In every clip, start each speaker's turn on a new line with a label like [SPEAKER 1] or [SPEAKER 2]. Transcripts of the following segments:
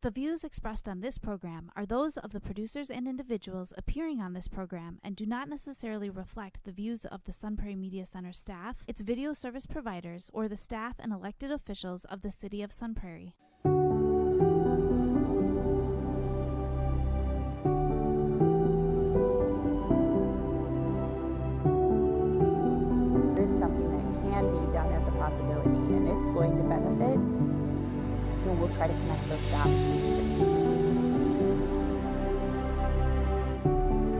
[SPEAKER 1] The views expressed on this program are those of the producers and individuals appearing on this program and do not necessarily reflect the views of the Sun Prairie Media Center staff, its video service providers, or the staff and elected officials of the City of Sun Prairie.
[SPEAKER 2] There's something that can be done as a possibility, and it's going to benefit. We'll try to connect those dots.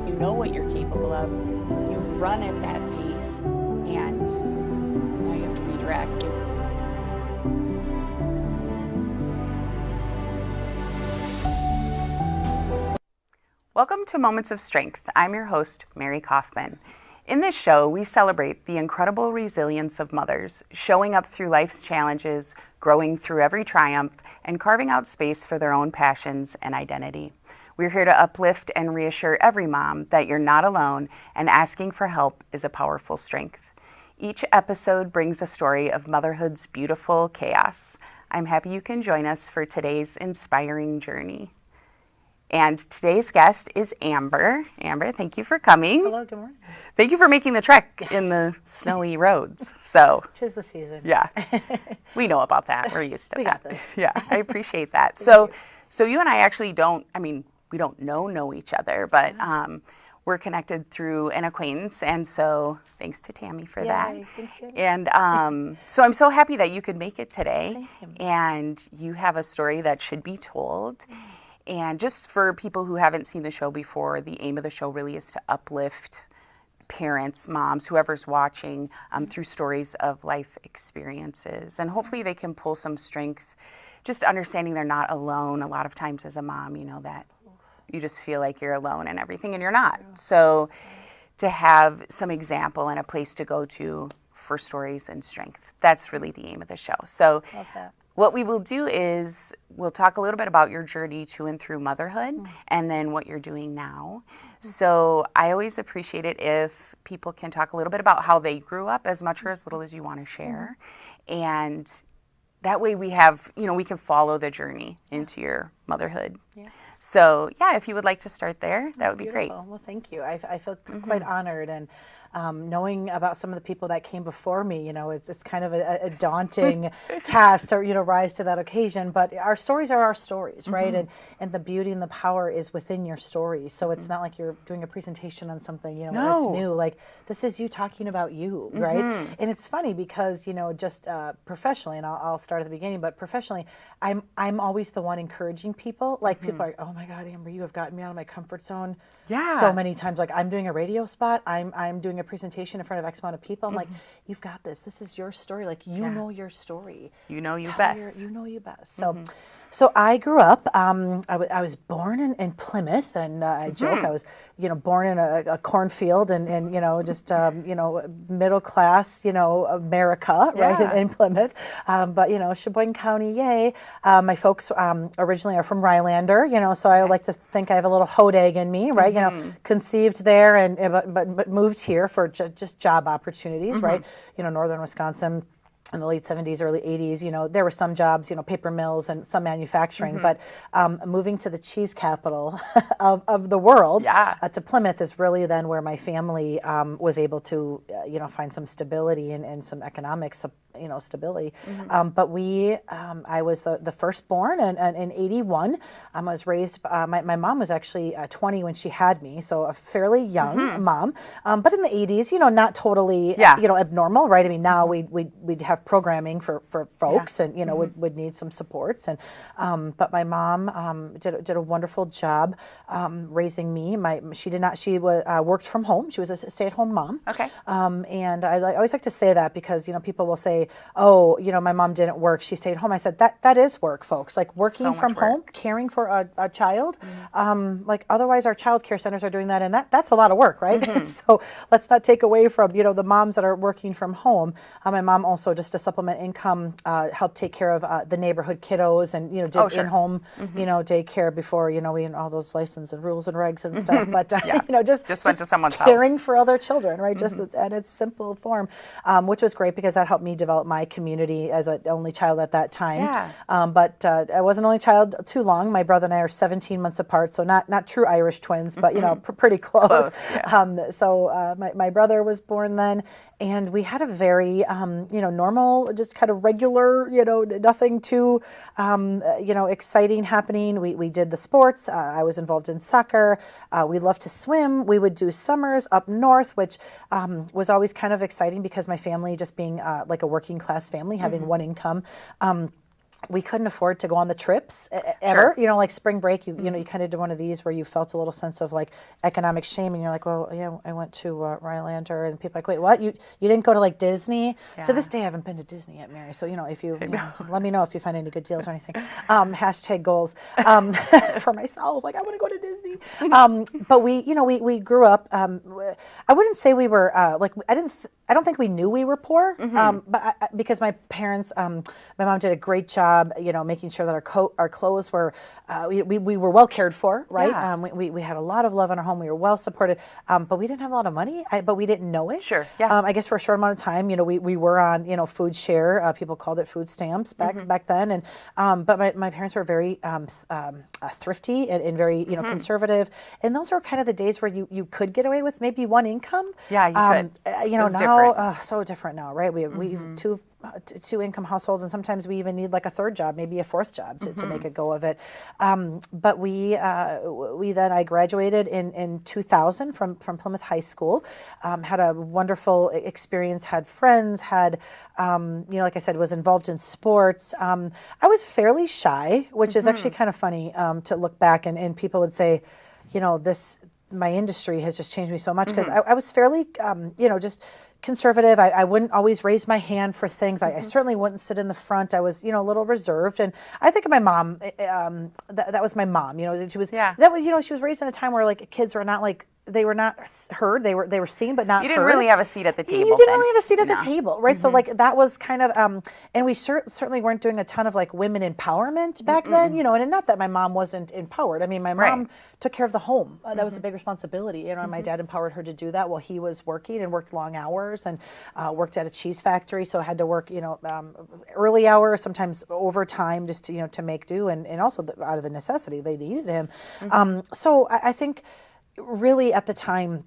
[SPEAKER 2] You know what you're capable of. You've run at that pace, and now you have to redirect. Welcome to Moments of Strength. I'm your host, Mary Kaufman. In this show, we celebrate the incredible resilience of mothers, showing up through life's challenges, growing through every triumph, and carving out space for their own passions and identity. We're here to uplift and reassure every mom that you're not alone, and asking for help is a powerful strength. Each episode brings a story of motherhood's beautiful chaos. I'm happy you can join us for today's inspiring journey. And today's guest is Amber. Amber, thank you for coming.
[SPEAKER 3] Hello, good morning.
[SPEAKER 2] Thank you for making the trek in the snowy roads. So,
[SPEAKER 3] 'tis the season.
[SPEAKER 2] Yeah, we know about that. We're used to
[SPEAKER 3] We
[SPEAKER 2] that.
[SPEAKER 3] got this.
[SPEAKER 2] Yeah, I appreciate that. So you and I actually we don't know each other, but we're connected through an acquaintance, and so thanks to Tammy for that.
[SPEAKER 3] Thanks, Tammy.
[SPEAKER 2] And so I'm so happy that you could make it today.
[SPEAKER 3] Same.
[SPEAKER 2] And you have a story that should be told. And just for people who haven't seen the show before, the aim of the show really is to uplift parents, moms, whoever's watching through stories of life experiences. And hopefully they can pull some strength, just understanding they're not alone. A lot of times as a mom, you know, that you just feel like you're alone and everything, and you're not. So to have some example and a place to go to for stories and strength, that's really the aim of the show. So
[SPEAKER 3] Love that.
[SPEAKER 2] what we will do is we'll talk a little bit about your journey to and through motherhood and then what you're doing now. So I always appreciate it if people can talk a little bit about how they grew up, as much or as little as you want to share. And that way we have, we can follow the journey into your motherhood. Yeah. So yeah, if you would like to start there, that would be great.
[SPEAKER 3] Well, thank you. I feel quite honored, and knowing about some of the people that came before me, it's kind of a daunting task to, rise to that occasion. But our stories are our stories, right? And the beauty and the power is within your story. So it's not like you're doing a presentation on something, that's new. Like, this is you talking about you, right? And it's funny because, just professionally, and I'll start at the beginning, but professionally, I'm always the one encouraging people. Like, people are like, oh my God, Amber, you have gotten me out of my comfort zone so many times. Like, I'm doing a radio spot, I'm doing a presentation in front of X amount of people. I'm like, you've got this. This is your story. Like, you know your story.
[SPEAKER 2] You know you best.
[SPEAKER 3] You know you best. So I grew up, I was born in Plymouth, and I joke, I was, born in a cornfield and just, middle class, America, right, in Plymouth. But, Sheboygan County, yay. My folks originally are from Rylander, so I like to think I have a little Hodag in me, right? Conceived there but moved here for just job opportunities, right? Northern Wisconsin. In the late 70s, early 80s, there were some jobs, paper mills and some manufacturing, but moving to the cheese capital of the world, to Plymouth, is really then where my family was able to, find some stability and some economic stability. But I was the firstborn, and in 81, I was raised, my mom was actually 20 when she had me, so a fairly young mom. But in the 80s, not totally, abnormal, right? I mean, now we'd have programming for folks, and would need some supports, and but my mom did a wonderful job raising me. She worked from home. She was a stay-at-home mom.
[SPEAKER 2] Okay.
[SPEAKER 3] And I always like to say that because people will say, oh, my mom didn't work, she stayed home. I said that is work, folks. Like, working from home, caring for a child. Like, otherwise our child care centers are doing that, and that's a lot of work, right? So let's not take away from the moms that are working from home. My mom also, just to supplement income, helped take care of the neighborhood kiddos, and did in-home daycare before we had all those license and rules and regs and stuff. But just
[SPEAKER 2] went to someone's
[SPEAKER 3] caring
[SPEAKER 2] house.
[SPEAKER 3] for other children, right? Just at its simple form, which was great because that helped me develop develop my community as an only child at that time.
[SPEAKER 2] Yeah.
[SPEAKER 3] But I wasn't only child too long. My brother and I are 17 months apart, so not true Irish twins, but pretty close.
[SPEAKER 2] Close, yeah.
[SPEAKER 3] So my brother was born then, and we had a very normal, just kind of regular, nothing too exciting happening. We did the sports. I was involved in soccer. We loved to swim. We would do summers up north, which was always kind of exciting because my family, just being like a working class family, having one income, we couldn't afford to go on the trips ever.
[SPEAKER 2] Sure.
[SPEAKER 3] Like spring break, you kind of did one of these where you felt a little sense of like economic shame, and you're like, well, yeah, I went to Rylander, and people are like, wait, what? You didn't go to like Disney?
[SPEAKER 2] Yeah.
[SPEAKER 3] To this day, I haven't been to Disney yet, Mary. So if you let me know if you find any good deals or anything. Hashtag goals for myself. Like I want to go to Disney. But we grew up. I wouldn't say we were I don't think we knew we were poor, but because my parents, my mom did a great job, making sure that our clothes were, we were well cared for, right?
[SPEAKER 2] Yeah.
[SPEAKER 3] We had a lot of love in our home. We were well supported, but we didn't have a lot of money, but we didn't know it.
[SPEAKER 2] Sure, yeah.
[SPEAKER 3] I guess for a short amount of time, we were on, food share. People called it food stamps back then, and but my parents were very thrifty and very conservative, and those were kind of the days where you could get away with maybe one income.
[SPEAKER 2] Yeah, you could.
[SPEAKER 3] Now
[SPEAKER 2] different.
[SPEAKER 3] So different now, right? We have two income households, and sometimes we even need like a third job, maybe a fourth job to make a go of it. But I graduated in 2000 from Plymouth High School, had a wonderful experience, had friends, had like I said, was involved in sports. I was fairly shy, which is actually kind of funny to look back, and people would say, my industry has just changed me so much, because I was fairly, just conservative. I wouldn't always raise my hand for things. I certainly wouldn't sit in the front. I was, a little reserved. And I think of my mom, that was my mom, she was, she was raised in a time where like kids were not like, they were not heard. They were seen, but not heard.
[SPEAKER 2] You didn't really have a seat at the table.
[SPEAKER 3] You didn't really have a seat at the table, right? So like that was kind of, and we certainly weren't doing a ton of like women empowerment back then, and not that my mom wasn't empowered. I mean, my mom took care of the home. That was a big responsibility. And my dad empowered her to do that while he was working, and worked long hours, and worked at a cheese factory. So I had to work, early hours, sometimes overtime, just to, to make do. And also out of the necessity, they needed him. So I think, really at the time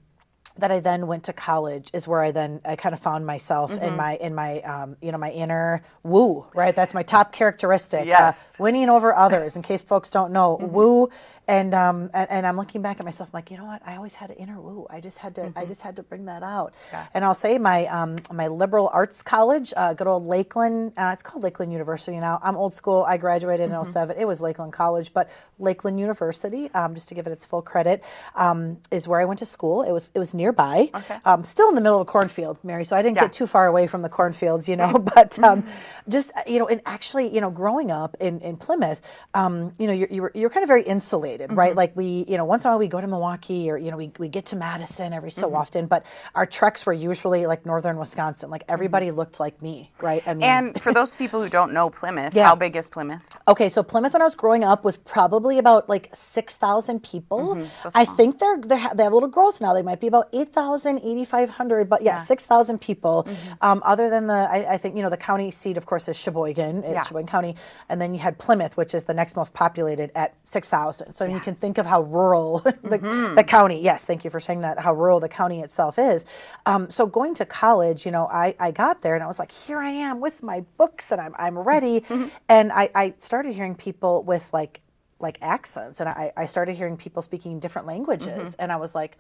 [SPEAKER 3] that I then went to college is where I kind of found myself in my my inner woo, right? That's my top characteristic.
[SPEAKER 2] Yes.
[SPEAKER 3] Winning over others, in case folks don't know, woo. And I'm looking back at myself, I'm like, you know what? I always had an inner woo. I just had to bring that out. Yeah. And I'll say my liberal arts college, good old Lakeland. It's called Lakeland University now. I'm old school. I graduated in 07. It was Lakeland College, but Lakeland University, just to give it its full credit, is where I went to school. It was nearby. Okay. Still in the middle of a cornfield, Mary. So I didn't get too far away from the cornfields, But just and actually, growing up in Plymouth, you're kind of very insulated. Right? Like we, once in a while we go to Milwaukee, or, we get to Madison every so often, but our treks were usually like northern Wisconsin. Like everybody looked like me, right? I mean,
[SPEAKER 2] and for those people who don't know Plymouth, how big is Plymouth?
[SPEAKER 3] Okay, so Plymouth when I was growing up was probably about like 6,000 people. So I think they have a little growth now. They might be about 8,000, 8,500, but 6,000 people. Other than I think, the county seat, of course, is Sheboygan, Sheboygan County. And then you had Plymouth, which is the next most populated at 6,000. So you can think of how rural the county, yes, thank you for saying that, how rural the county itself is. So going to college, I got there and I was like, here I am with my books and I'm ready. And I started hearing people with like accents, and I started hearing people speaking different languages. And I was like,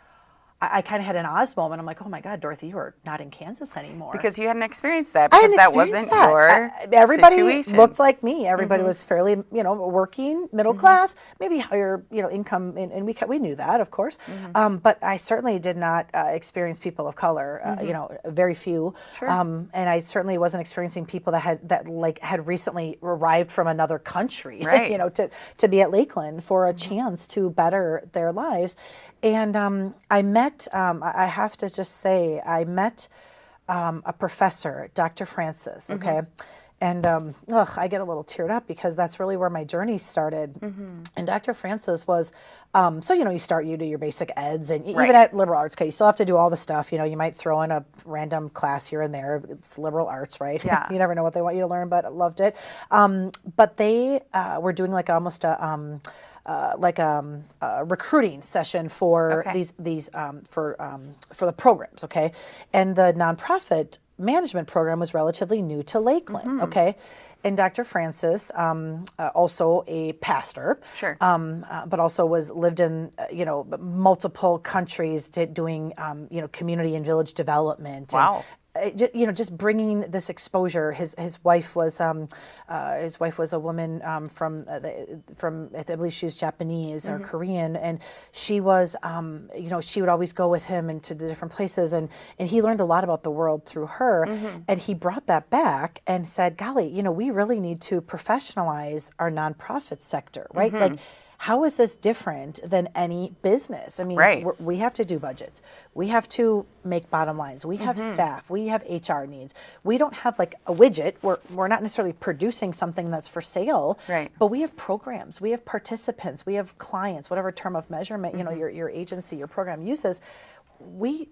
[SPEAKER 3] I kind of had an Oz moment. I'm like, oh my God, Dorothy, you are not in Kansas anymore.
[SPEAKER 2] Because you hadn't experienced that, because that wasn't your
[SPEAKER 3] everybody
[SPEAKER 2] situation.
[SPEAKER 3] Looked like me. Everybody was fairly, working, middle class, maybe higher, income, and we knew that, of course. But I certainly did not experience people of color. Very few.
[SPEAKER 2] Sure.
[SPEAKER 3] And I certainly wasn't experiencing people that had recently arrived from another country,
[SPEAKER 2] right.
[SPEAKER 3] To be at Lakeland for a chance to better their lives. And I met. I have to just say, I met a professor, Dr. Francis, okay? I get a little teared up because that's really where my journey started. And Dr. Francis was, so, you do your basic eds, and even at liberal arts, okay, you still have to do all the stuff. You might throw in a random class here and there. It's liberal arts, right?
[SPEAKER 2] Yeah.
[SPEAKER 3] You never know what they want you to learn, but I loved it. But they were doing like almost a recruiting session for these for the programs, okay? And the nonprofit management program was relatively new to Lakeland, okay? And Dr. Francis, also a pastor,
[SPEAKER 2] Sure.
[SPEAKER 3] but also lived in multiple countries, doing community and village development.
[SPEAKER 2] Wow.
[SPEAKER 3] Just bringing this exposure. His wife was a woman from I believe she was Japanese or Korean, and she was she would always go with him into the different places, and he learned a lot about the world through her, and he brought that back and said, golly, we really need to professionalize our nonprofit sector, right? Like, how is this different than any business? I mean, we have to do budgets. We have to make bottom lines. We have staff. We have HR needs. We don't have like a widget. We're not necessarily producing something that's for sale, but we have programs. We have participants. We have clients, whatever term of measurement, your agency, your program uses.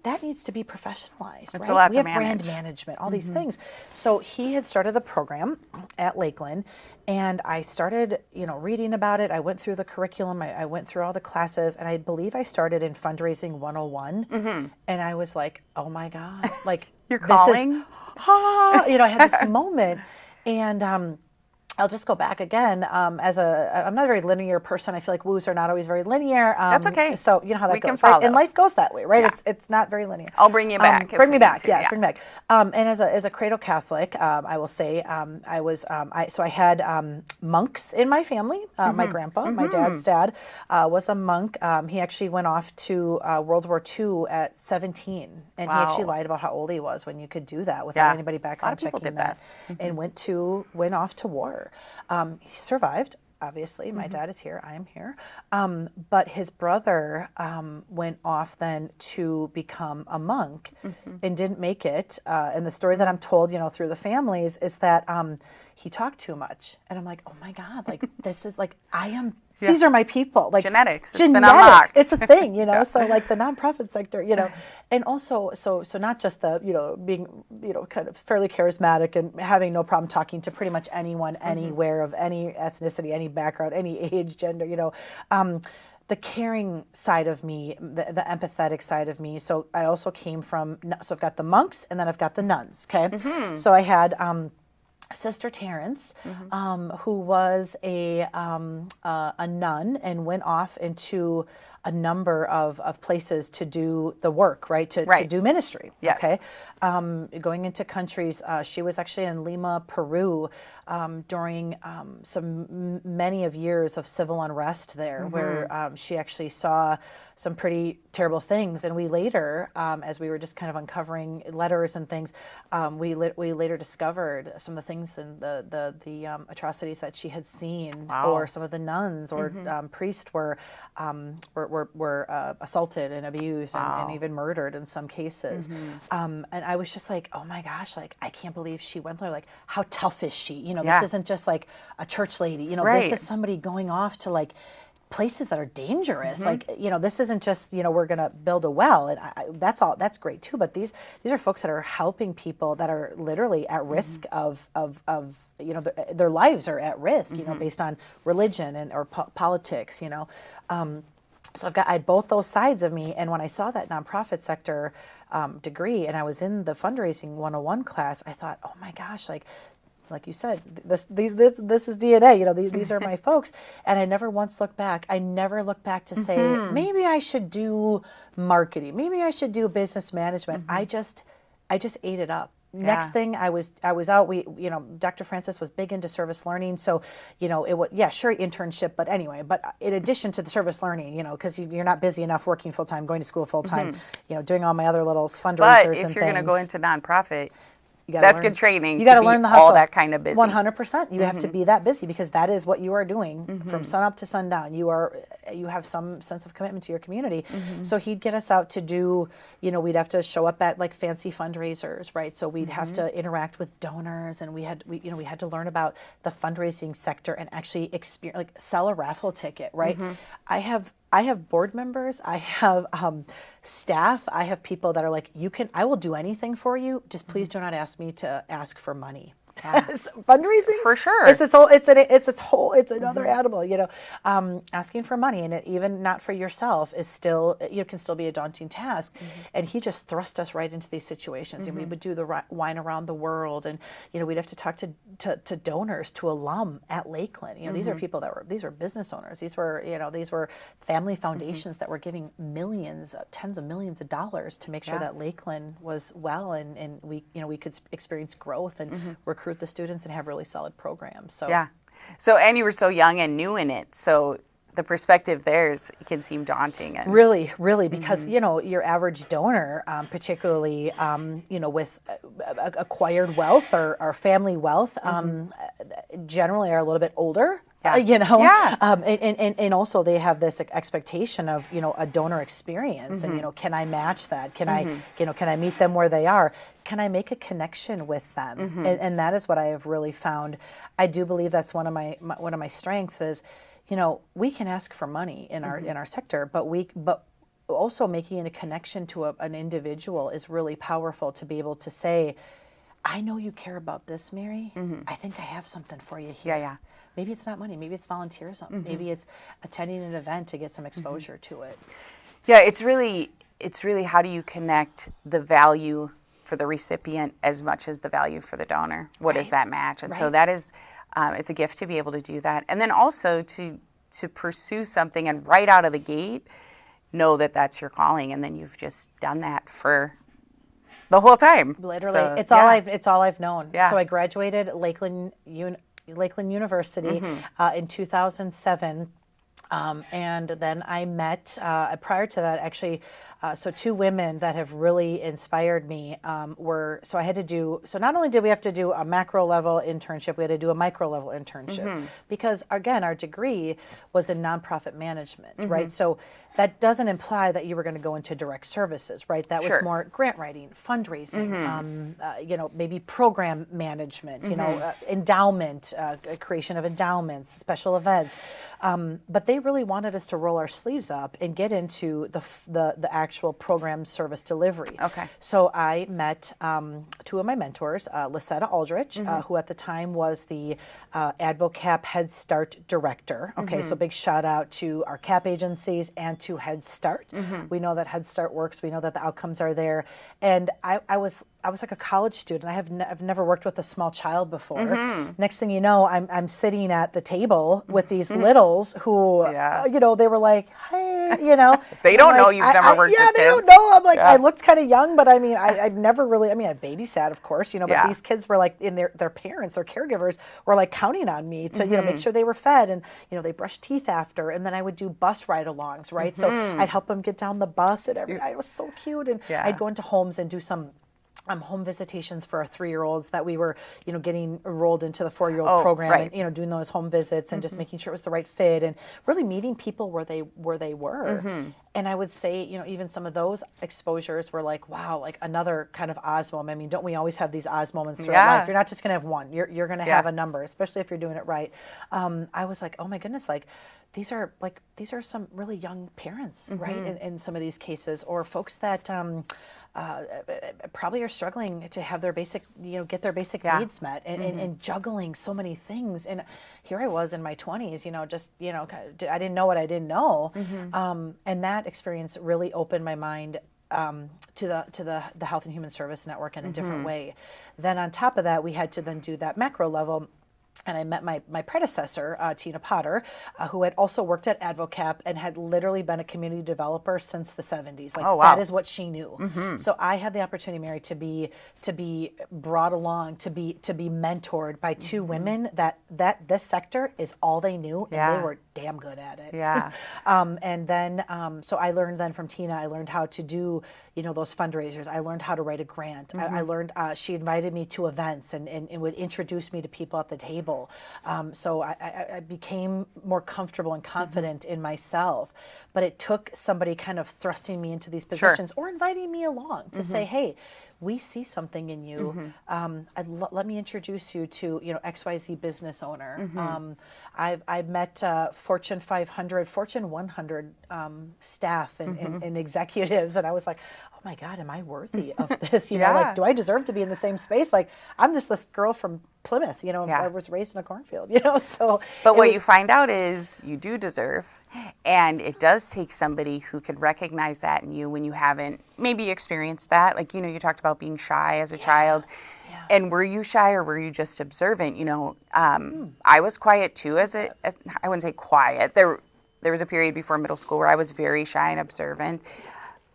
[SPEAKER 3] That needs to be professionalized,
[SPEAKER 2] it's
[SPEAKER 3] right?
[SPEAKER 2] A lot
[SPEAKER 3] we
[SPEAKER 2] to
[SPEAKER 3] have
[SPEAKER 2] manage.
[SPEAKER 3] Brand management, all these things. So he had started the program at Lakeland, and I started, reading about it. I went through the curriculum. I went through all the classes, and I believe I started in Fundraising 101. And I was like, oh my God, like
[SPEAKER 2] you're calling.
[SPEAKER 3] I had this moment, and I'll just go back again. I'm not a very linear person. I feel like woos are not always very linear.
[SPEAKER 2] That's okay.
[SPEAKER 3] So you know how that
[SPEAKER 2] we
[SPEAKER 3] goes,
[SPEAKER 2] can
[SPEAKER 3] right? And life goes that way, right?
[SPEAKER 2] Yeah.
[SPEAKER 3] It's not very linear.
[SPEAKER 2] I'll bring you back.
[SPEAKER 3] Bring me back. Yes, bring me back. And as a cradle Catholic, I will say I had monks in my family. My grandpa, my dad's dad, was a monk. He actually went off to World War II at 17, and he actually lied about how old he was when you could do that without anybody background checking that. And went off to war. He survived, obviously. My dad is here. I am here. But his brother went off then to become a monk and didn't make it. And the story that I'm told, through the families is that he talked too much. And I'm like, oh my God, like this is like, these are my people. Like
[SPEAKER 2] genetics. It's been unlocked.
[SPEAKER 3] It's a thing, So like the nonprofit sector, and also so not just the being kind of fairly charismatic and having no problem talking to pretty much anyone, anywhere, of any ethnicity, any background, any age, gender, the caring side of me, the empathetic side of me. So I also came from. So I've got the monks, and then I've got the nuns. Okay, so I had. Sister Terrence, who was a nun and went off into a number of places to do the work, to do ministry.
[SPEAKER 2] Yes.
[SPEAKER 3] Okay. Going into countries, she was actually in Lima, Peru, during many of years of civil unrest there, where she actually saw some pretty terrible things. And we later, as we were just kind of uncovering letters and things, we later discovered some of the things and the atrocities that she had seen, or some of the nuns or priests were assaulted and abused and even murdered in some cases. And I was just like, oh my gosh, like I can't believe she went there. Like, how tough is she? This isn't just like a church lady. This is somebody going off to like places that are dangerous. Like, this isn't just, we're going to build a well. And that's great too. But these are folks that are helping people that are literally at risk of their lives are at risk, based on religion and or politics, So I had both those sides of me, and when I saw that nonprofit sector degree, and I was in the fundraising 101 class, I thought, oh my gosh, like you said, this is DNA. These are my folks, and I never once looked back. I never looked back to say maybe I should do marketing, maybe I should do business management. I just ate it up. Next thing, I was out. Dr. Francis was big into service learning, so it was internship, but anyway. But in addition to the service learning, because you're not busy enough working full time, going to school full time, doing all my other little fundraisers and things.
[SPEAKER 2] But if you're going to go into nonprofit, That's good training.
[SPEAKER 3] You got to learn the hustle.
[SPEAKER 2] All that kind of busy.
[SPEAKER 3] 100%. You have to be that busy because that is what you are doing from sun up to sundown. You have some sense of commitment to your community. So he'd get us out to do, we'd have to show up at like fancy fundraisers, right? So we'd have to interact with donors, and we had to learn about the fundraising sector and actually experience, like sell a raffle ticket, right? I have board members, I have staff, I have people that are like, I will do anything for you, just please do not ask me to ask for money. Fundraising,
[SPEAKER 2] for sure,
[SPEAKER 3] it's another animal, asking for money, and even not for yourself is still, can still be a daunting task. And he just thrust us right into these situations, and we would do the wine around the world, and we'd have to talk to donors, to alum at Lakeland. These are people these were business owners, these were family foundations that were giving millions, tens of millions of dollars to make sure that Lakeland was well, and we could experience growth and recruit the students and have really solid programs.
[SPEAKER 2] So and you were so young and new in it, so the perspective there can seem daunting. And
[SPEAKER 3] really, because your average donor, particularly with acquired wealth or family wealth, generally are a little bit older. And also they have this expectation of a donor experience, and can I match that? Can I meet them where they are? Can I make a connection with them? And that is what I have really found. I do believe that's one of my strengths is, we can ask for money in our sector, but also making a connection to an individual is really powerful, to be able to say, I know you care about this, Mary. I think I have something for you here. Maybe it's not money. Maybe it's volunteerism. Maybe it's attending an event to get some exposure to it.
[SPEAKER 2] Yeah, it's really how do you connect the value for the recipient as much as the value for the donor? What is that match? And so that is, it's a gift to be able to do that. And then also to pursue something and right out of the gate, know that that's your calling, and then you've just done that for the whole time.
[SPEAKER 3] Literally,
[SPEAKER 2] so,
[SPEAKER 3] it's all I've known. So I graduated Lakeland University in 2007. And then I met, prior to that, actually, so two women that have really inspired me so not only did we have to do a macro level internship, we had to do a micro level internship, because again, our degree was in nonprofit management, right? So that doesn't imply that you were going to go into direct services, right? That was more grant writing, fundraising, maybe program management, endowment, creation of endowments, special events. But they really wanted us to roll our sleeves up and get into the actual program service delivery.
[SPEAKER 2] Okay.
[SPEAKER 3] So I met two of my mentors, Lisetta Aldrich, who at the time was the AdvoCap Head Start director. Okay, so big shout out to our CAP agencies and to Head Start. We know that Head Start works. We know that the outcomes are there. And I was like a college student. I've never worked with a small child before. Next thing you know, I'm sitting at the table with these littles who, they were like, hey,
[SPEAKER 2] they don't know you've never worked with kids.
[SPEAKER 3] They don't know. I'm like, I looked kind of young, but I mean, I've never really, I babysat, of course, but these kids were like, in their parents or caregivers were like counting on me to, make sure they were fed, and, they brushed teeth after, and then I would do bus ride-alongs, right? So I'd help them get down the bus, and it was so cute, and I'd go into homes and do some home visitations for our 3-year-olds that we were, getting enrolled into the 4-year-old program, and doing those home visits and just making sure it was the right fit, and really meeting people where they were. And I would say, even some of those exposures were like, wow, like another kind of Oz moment. I mean, don't we always have these Oz moments throughout life? You're not just going to have one. You're going to have a number, especially if you're doing it right. I was like, oh my goodness, like these are some really young parents, right? In some of these cases, or folks that probably are struggling to have their basic, get their basic needs met, and juggling so many things. And here I was in my 20s, I didn't know what I didn't know. And that experience really opened my mind to the Health and Human Service Network in a different way. Then on top of that, we had to then do that macro level. And I met my predecessor, Tina Potter, who had also worked at AdvoCap and had literally been a community developer since the 70s. Like, that is what she knew. So I had the opportunity, Mary, to be brought along, to be mentored by two women that this sector is all they knew, and damn good at it.
[SPEAKER 2] Yeah.
[SPEAKER 3] And then, so I learned then from Tina, I learned how to do, those fundraisers. I learned how to write a grant. I learned, she invited me to events and would introduce me to people at the table. So I became more comfortable and confident in myself. But it took somebody kind of thrusting me into these positions or inviting me along to say, hey, we see something in you. Let me introduce you to, XYZ business owner. I've met Fortune 500, Fortune 100 staff and executives, and I was like, oh my God, am I worthy of this? Like, do I deserve to be in the same space? Like, I'm just this girl from Plymouth, I was raised in a cornfield, so.
[SPEAKER 2] But what you find out is you do deserve, and it does take somebody who could recognize that in you when you haven't maybe experienced that. Like, you talked about being shy as a child. Yeah. And were you shy or were you just observant? I was quiet too I wouldn't say quiet. There was a period before middle school where I was very shy and observant.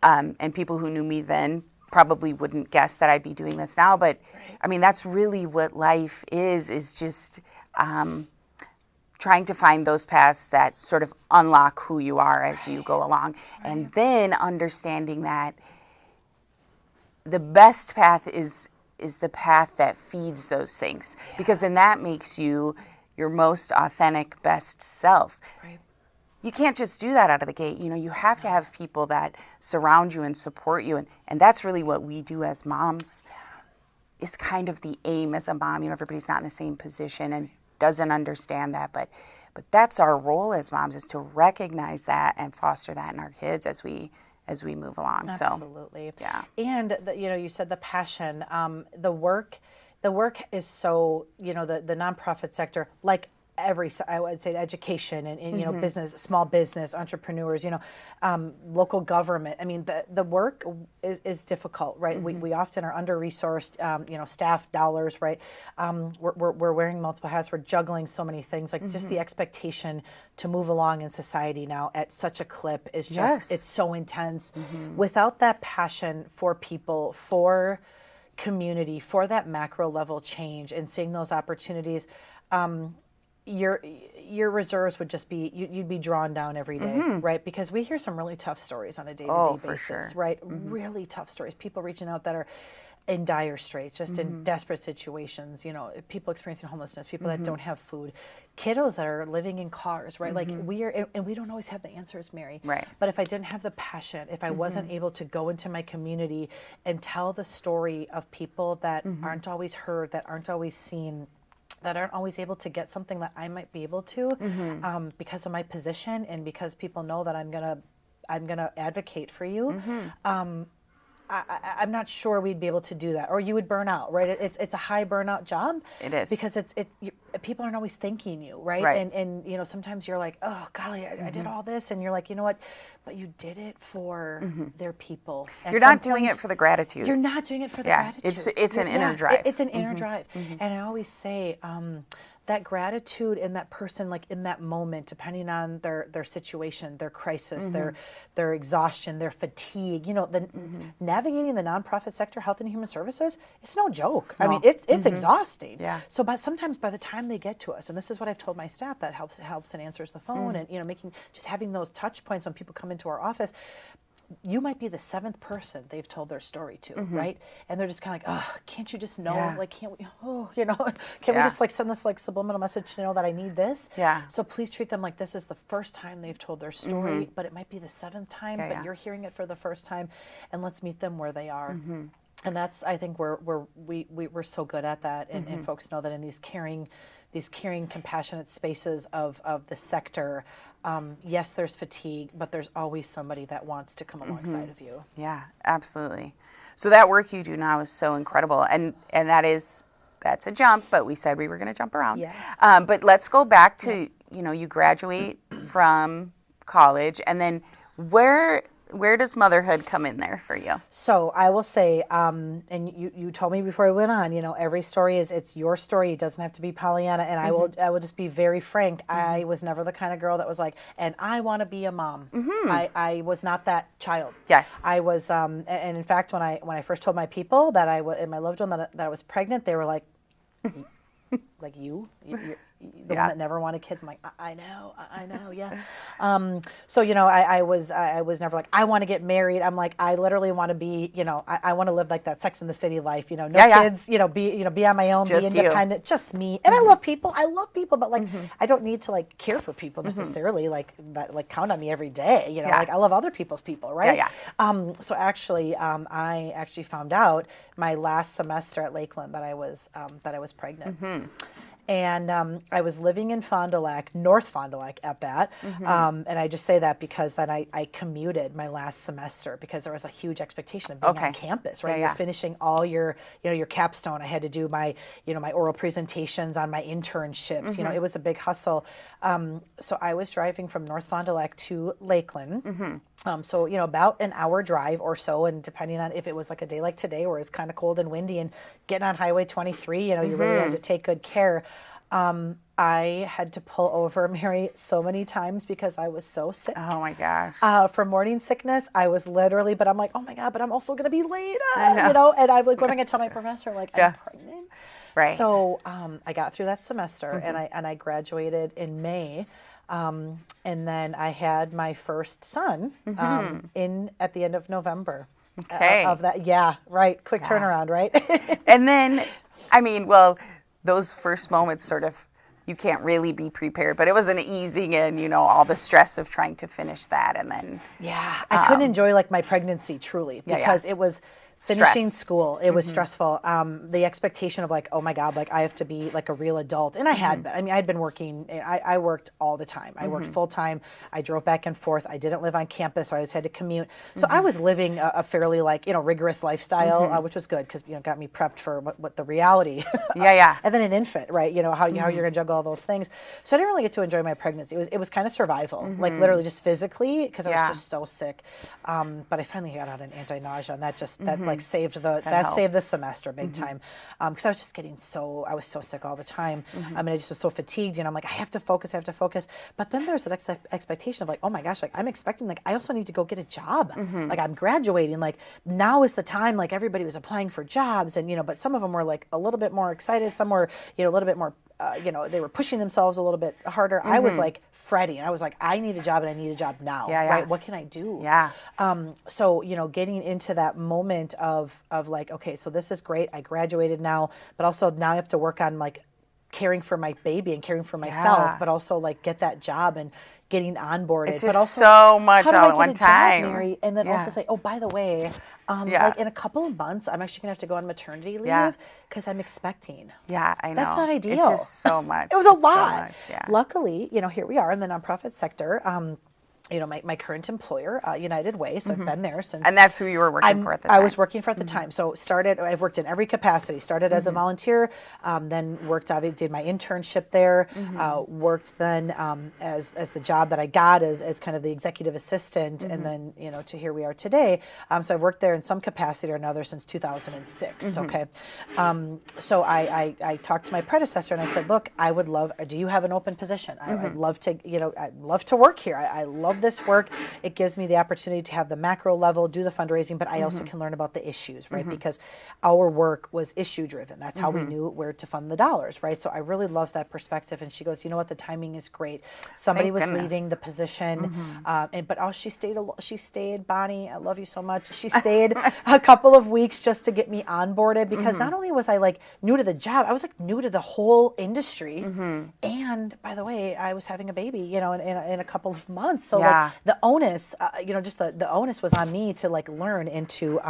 [SPEAKER 2] And people who knew me then probably wouldn't guess that I'd be doing this now. But I mean, that's really what life is just trying to find those paths that sort of unlock who you are as you go along. And then understanding that the best path is the path that feeds those things. Because then that makes you your most authentic, best self. Right. You can't just do that out of the gate. You have to have people that surround you and support you. And that's really what we do as moms is kind of the aim as a mom. Everybody's not in the same position and doesn't understand that. But that's our role as moms, is to recognize that and foster that in our kids as we move along.
[SPEAKER 3] Absolutely.
[SPEAKER 2] So, yeah.
[SPEAKER 3] And you said the passion, the work is so, the nonprofit sector, like I would say education and business, small business, entrepreneurs, local government. I mean, the work is difficult, right? We often are under-resourced, staff dollars, right? We're wearing multiple hats. We're juggling so many things. Like just the expectation to move along in society now at such a clip is just, it's so intense. Without that passion for people, for community, for that macro level change and seeing those opportunities, your reserves would just be, you'd be drawn down every day, right? Because we hear some really tough stories on a day-to-day basis, right? Really tough stories. People reaching out that are in dire straits, just in desperate situations, people experiencing homelessness, people that don't have food, kiddos that are living in cars, right? Like and we don't always have the answers, Mary.
[SPEAKER 2] Right.
[SPEAKER 3] But if I didn't have the passion, if I wasn't able to go into my community and tell the story of people that aren't always heard, that aren't always seen, that aren't always able to get something that I might be able to, because of my position and because people know that I'm gonna advocate for you. I'm not sure we'd be able to do that, or you would burn out, right? It's a high burnout job.
[SPEAKER 2] It is,
[SPEAKER 3] because people aren't always thanking you, right? And sometimes you're like, oh golly, I did all this, and you're like, you know what? But you did it for their people.
[SPEAKER 2] You're not doing it for the gratitude.
[SPEAKER 3] You're not doing it for the gratitude.
[SPEAKER 2] It's an inner drive.
[SPEAKER 3] It's an inner drive, and I always say, that gratitude in that person, like in that moment, depending on their situation, their crisis, their exhaustion, their fatigue, navigating the nonprofit sector, health and human services, it's no joke. No. I mean, it's exhausting. Yeah. So sometimes by the time they get to us, and this is what I've told my staff that helps and answers the phone, and having those touch points when people come into our office. You might be the 7th person they've told their story to, right? And they're just kind of like, oh, can't you just know? Yeah. Like, can't we, can we just send this subliminal message to know that I need this? Yeah. So please treat them like this is the first time they've told their story, but it might be the 7th time, but you're hearing it for the first time, and let's meet them where they are. And that's, I think, we're so good at that, and folks know that in these caring, compassionate spaces of the sector, yes, there's fatigue, but there's always somebody that wants to come alongside of you.
[SPEAKER 2] Yeah, absolutely. So that work you do now is so incredible, and that's a jump, but we said we were going to jump around.
[SPEAKER 3] Yes.
[SPEAKER 2] But let's go back to, you graduate from college, and then where does motherhood come in there for you?
[SPEAKER 3] So I will say, and you told me before we went on, every story it's your story. It doesn't have to be Pollyanna. And I will just be very frank. I was never the kind of girl that was like, and I want to be a mom. I was not that child.
[SPEAKER 2] Yes.
[SPEAKER 3] I was, and in fact, when I first told my people that and my loved one that I was pregnant, they were like, like you're the one that never wanted kids. I'm like, I know, yeah. So, you know, I was never like, I want to get married. I'm like, I literally want to be, you know, I want to live like that Sex and the City life, you know, no kids, you know, be on my own,
[SPEAKER 2] just
[SPEAKER 3] be independent, just me. And I love people, but like, I don't need to like care for people necessarily, like that, like count on me every day, you know, like I love other people's people, right? So actually, I actually found out my last semester at Lakeland that I was pregnant. And I was living in Fond du Lac, North Fond du Lac at that. And I just say that because then I commuted my last semester because there was a huge expectation of being on campus, right? You're finishing all your, you know, your capstone. I had to do my, you know, my oral presentations on my internships. You know, it was a big hustle. So I was driving from North Fond du Lac to Lakeland. So, you know, about an hour drive or so, and depending on if it was like a day like today where it's kind of cold and windy and getting on Highway 23, you know, you really had to take good care. I had to pull over, Mary, so many times because I was so sick.
[SPEAKER 2] Oh my gosh.
[SPEAKER 3] From morning sickness, I was literally, but I'm like, oh my God, but I'm also going to be late, you know, and I'm like, what am I going to tell my professor? Like, I'm pregnant.
[SPEAKER 2] Right.
[SPEAKER 3] So I got through that semester and I graduated in May. And then I had my first son at the end of November.
[SPEAKER 2] Okay.
[SPEAKER 3] Of that, quick turnaround, right?
[SPEAKER 2] And then, I mean, well, those first moments sort of, you can't really be prepared, but it was an easing in, you know, all the stress of trying to finish that, and then
[SPEAKER 3] I couldn't enjoy like my pregnancy truly because it was finishing school. It was stressful. The expectation of like, oh my God, like I have to be like a real adult. And I had been. I mean, I'd been working. I worked all the time. I worked full time. I drove back and forth. I didn't live on campus, so I always had to commute. So I was living a fairly like, you know, rigorous lifestyle, which was good because, you know, got me prepped for what the reality. And then an infant, right? You know, how you're going to juggle all those things. So I didn't really get to enjoy my pregnancy. It was kind of survival, like literally just physically because I was just so sick. But I finally got out an anti-nausea, and that like saved the semester big time because I was just I was so sick all the time. I mean, I just was so fatigued, and I'm like, I have to focus. But then there's that expectation of like, oh my gosh, like I'm expecting, like I also need to go get a job. Like I'm graduating, like now is the time. Like everybody was applying for jobs, and you know, but some of them were like a little bit more excited. Some were, you know, a little bit more. You know, they were pushing themselves a little bit harder. I was like fretting. I was like, I need a job, and I need a job now. Right? What can I do? So, you know, getting into that moment of like, okay, so this is great. I graduated now, but also now I have to work on like caring for my baby and caring for myself, but also like get that job and getting onboarded.
[SPEAKER 2] It's
[SPEAKER 3] but
[SPEAKER 2] just
[SPEAKER 3] also,
[SPEAKER 2] so much
[SPEAKER 3] how do
[SPEAKER 2] all
[SPEAKER 3] I
[SPEAKER 2] at
[SPEAKER 3] get
[SPEAKER 2] one
[SPEAKER 3] a job,
[SPEAKER 2] time.
[SPEAKER 3] Mary? And then also say, oh, by the way, like in a couple of months, I'm actually gonna have to go on maternity leave because I'm expecting.
[SPEAKER 2] Yeah, I know.
[SPEAKER 3] That's not ideal.
[SPEAKER 2] It's just so much.
[SPEAKER 3] It was a lot.
[SPEAKER 2] So much,
[SPEAKER 3] Luckily, you know, here we are in the nonprofit sector. You know, my current employer, United Way, so I've been there since.
[SPEAKER 2] And that's who you were working for at the time.
[SPEAKER 3] I was working for at the time. So I've worked in every capacity. Started as a volunteer, then did my internship there, worked then as the job that I got as kind of the executive assistant, and then, you know, to here we are today. So I've worked there in some capacity or another since 2006, okay? So I talked to my predecessor and I said, look, do you have an open position? I'd love to, you know, I'd love to work here. I love this work. It gives me the opportunity to have the macro level, do the fundraising, but I also can learn about the issues, right? Because our work was issue driven. That's how we knew where to fund the dollars, right? So I really love that perspective. And she goes, you know what, the timing is great. Somebody was leading the position, but she stayed, Bonnie, I love you so much. She stayed a couple of weeks just to get me onboarded because not only was I like new to the job, I was like new to the whole industry. And by the way, I was having a baby, you know, in a couple of months. So like the onus, you know, just the onus was on me to like learn and to,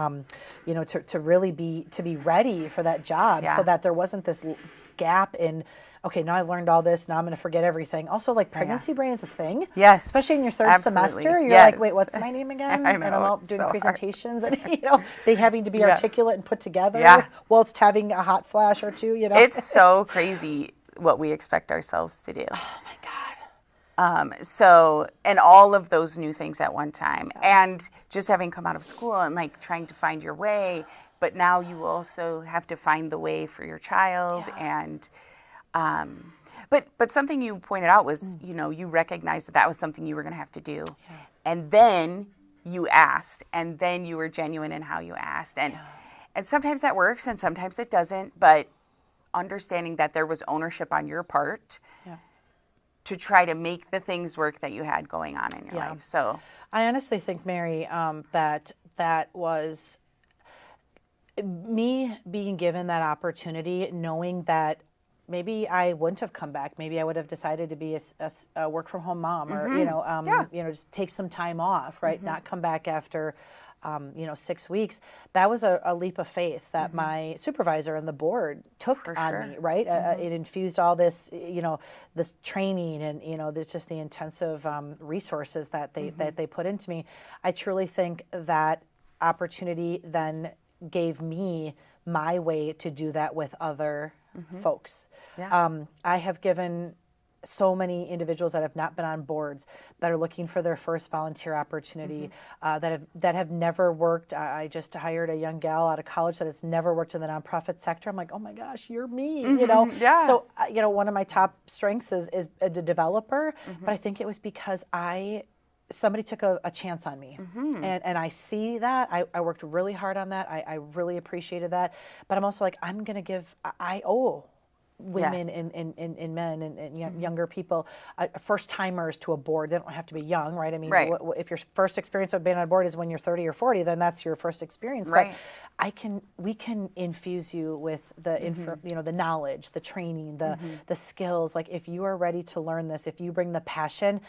[SPEAKER 3] you know, to really be ready for that job so that there wasn't this gap in, okay, now I've learned all this, now I'm going to forget everything. Also, like pregnancy brain is a thing.
[SPEAKER 2] Yes.
[SPEAKER 3] Especially in your third semester. You're like, wait, what's my name again?
[SPEAKER 2] I know,
[SPEAKER 3] and I'm out doing
[SPEAKER 2] so
[SPEAKER 3] presentations and, you know, having to be articulate and put together whilst having a hot flash or two, you know.
[SPEAKER 2] It's so crazy what we expect ourselves to do.
[SPEAKER 3] Oh my God.
[SPEAKER 2] So, and all of those new things at one time, and just having come out of school and like trying to find your way, but now you also have to find the way for your child. And, but something you pointed out was, you know, you recognized that was something you were going to have to do. And then you asked, and then you were genuine in how you asked. And sometimes that works and sometimes it doesn't, but understanding that there was ownership on your part to try to make the things work that you had going on in your life. So
[SPEAKER 3] I honestly think, Mary, that was me being given that opportunity, knowing that maybe I wouldn't have come back. Maybe I would have decided to be a work from home mom, or just take some time off, right? Not come back after 6 weeks. That was a leap of faith that my supervisor and the board took on me, right? It infused all this, this training and, there's just the intensive resources that they put into me. I truly think that opportunity then gave me my way to do that with other folks. Yeah. I have given so many individuals that have not been on boards, that are looking for their first volunteer opportunity, that have never worked. I just hired a young gal out of college that has never worked in the nonprofit sector. I'm like, oh my gosh, you're me,
[SPEAKER 2] Yeah.
[SPEAKER 3] So one of my top strengths is a developer, but I think it was because somebody took a chance on me, and I see that. I worked really hard on that. I really appreciated that, but I'm also like, I owe women and men and younger people, first timers to a board. They don't have to be young, right? I mean, if your first experience of being on board is when you're 30 or 40, then that's your first experience. Right. But we can infuse you with the the knowledge, the training, the skills. Like, if you are ready to learn this, if you bring the passion,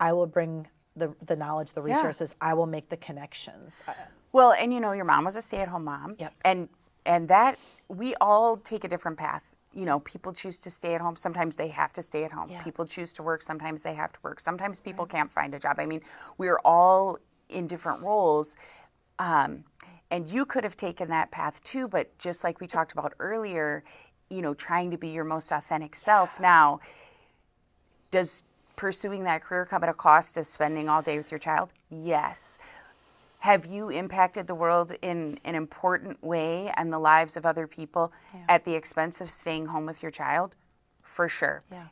[SPEAKER 3] I will bring the knowledge, the resources. I will make the connections.
[SPEAKER 2] Well, and your mom was a stay-at-home mom.
[SPEAKER 3] Yep.
[SPEAKER 2] And that we all take a different path. People choose to stay at home. Sometimes they have to stay at home. Yeah. People choose to work. Sometimes they have to work. Sometimes people can't find a job. I mean, we're all in different roles. And you could have taken that path too, but just like we talked about earlier, trying to be your most authentic self. Now, does pursuing that career come at a cost of spending all day with your child? Yes. Have you impacted the world in an important way and the lives of other people at the expense of staying home with your child? For sure. Yeah.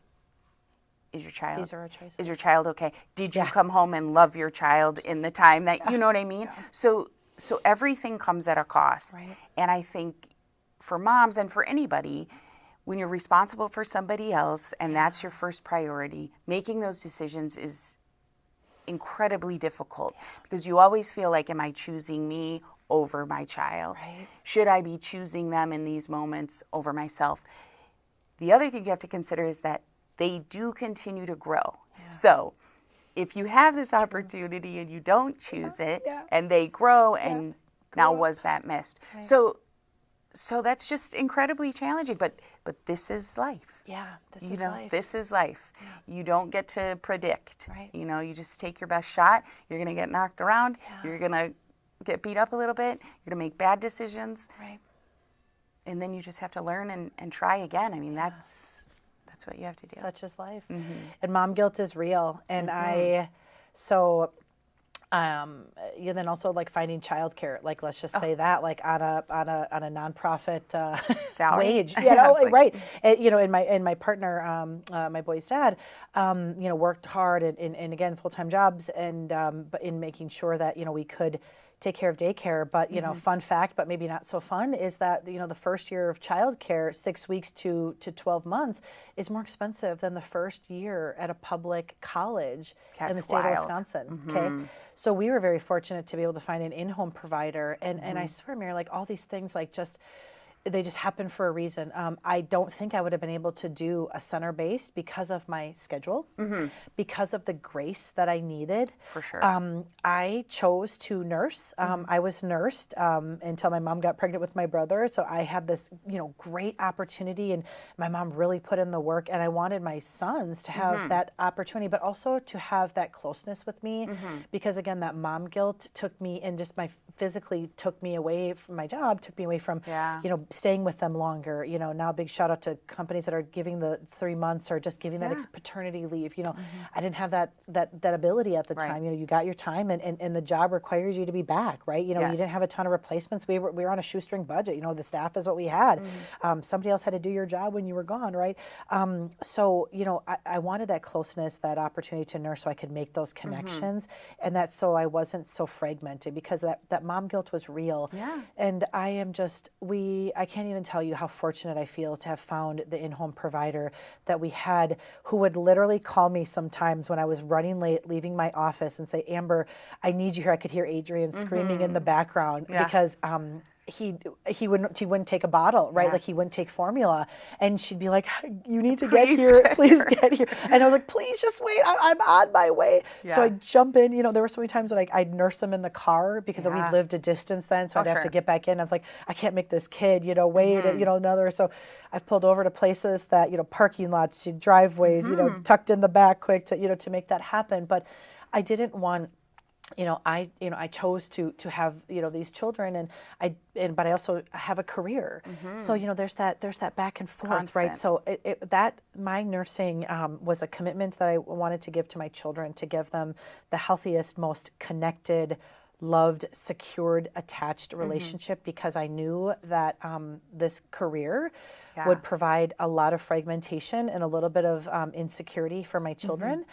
[SPEAKER 2] These are our choices. Is your child okay? Did you come home and love your child in the time that, you know what I mean? Yeah. So everything comes at a cost. Right. And I think for moms and for anybody, when you're responsible for somebody else and that's your first priority, making those decisions is incredibly difficult because you always feel like, am I choosing me over my child? Right. Should I be choosing them in these moments over myself? The other thing you have to consider is that they do continue to grow. Yeah. So if you have this opportunity and you don't choose it and they grow and now was that missed? Right. So that's just incredibly challenging, but this is life.
[SPEAKER 3] Yeah, this is life.
[SPEAKER 2] This is life. Yeah. You don't get to predict.
[SPEAKER 3] Right.
[SPEAKER 2] You just take your best shot. You're going to get knocked around. Yeah. You're going to get beat up a little bit. You're going to make bad decisions. Right. And then you just have to learn and try again. I mean, that's what you have to do.
[SPEAKER 3] Such is life. And mom guilt is real. And then also like finding childcare, like let's just say that, like on a nonprofit
[SPEAKER 2] salary
[SPEAKER 3] wage, right? And my partner, my boy's dad, worked hard and again full-time jobs and but in making sure that we could take care of daycare. But fun fact, but maybe not so fun, is that the first year of childcare, 6 weeks to 12 months, is more expensive than the first year at a public college in the state of Wisconsin. Okay, so we were very fortunate to be able to find an in-home provider, and I swear, Mary, like all these things, like they just happen for a reason. I don't think I would have been able to do a center-based because of my schedule, because of the grace that I needed.
[SPEAKER 2] For sure.
[SPEAKER 3] I chose to nurse. I was nursed until my mom got pregnant with my brother. So I had this, great opportunity, and my mom really put in the work. And I wanted my sons to have that opportunity, but also to have that closeness with me, because again, that mom guilt took me and just physically took me away from my job, took me away from, staying with them longer. Now big shout out to companies that are giving the 3 months or just giving that paternity leave. I didn't have that ability at the time. You got your time and the job requires you to be back, right? You didn't have a ton of replacements. We were on a shoestring budget. The staff is what we had. Somebody else had to do your job when you were gone, right? So I wanted that closeness, that opportunity to nurse so I could make those connections, and that so I wasn't so fragmented, because that mom guilt was real. Yeah. And I I can't even tell you how fortunate I feel to have found the in-home provider that we had, who would literally call me sometimes when I was running late, leaving my office, and say, Amber, I need you here. I could hear Adrian screaming in the background because he wouldn't take a bottle, right? Like he wouldn't take formula, and she'd be like, "You need to get here, please get here." And I was like, "Please just wait, I'm on my way." So I'd jump in. There were so many times when I'd nurse him in the car because we lived a distance then, so I'd have to get back in. I was like, I can't make this kid, wait, another. So I've pulled over to places that parking lots, driveways, tucked in the back, quick to make that happen. But I didn't want. I chose to have these children, but I also have a career. So there's that back and forth, constant. Right? So my nursing was a commitment that I wanted to give to my children, to give them the healthiest, most connected, loved, secured, attached relationship, because I knew that this career would provide a lot of fragmentation and a little bit of insecurity for my children,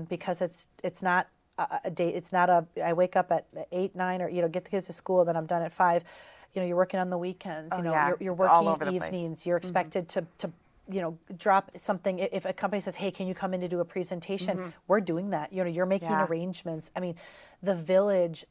[SPEAKER 3] because it's not a date. It's not I wake up at 8, 9, or get the kids to school, then I'm done at 5. You're working on the weekends. You're working evenings. You're expected to drop something. If a company says, "Hey, can you come in to do a presentation?" We're doing that. You're making arrangements. I mean, the village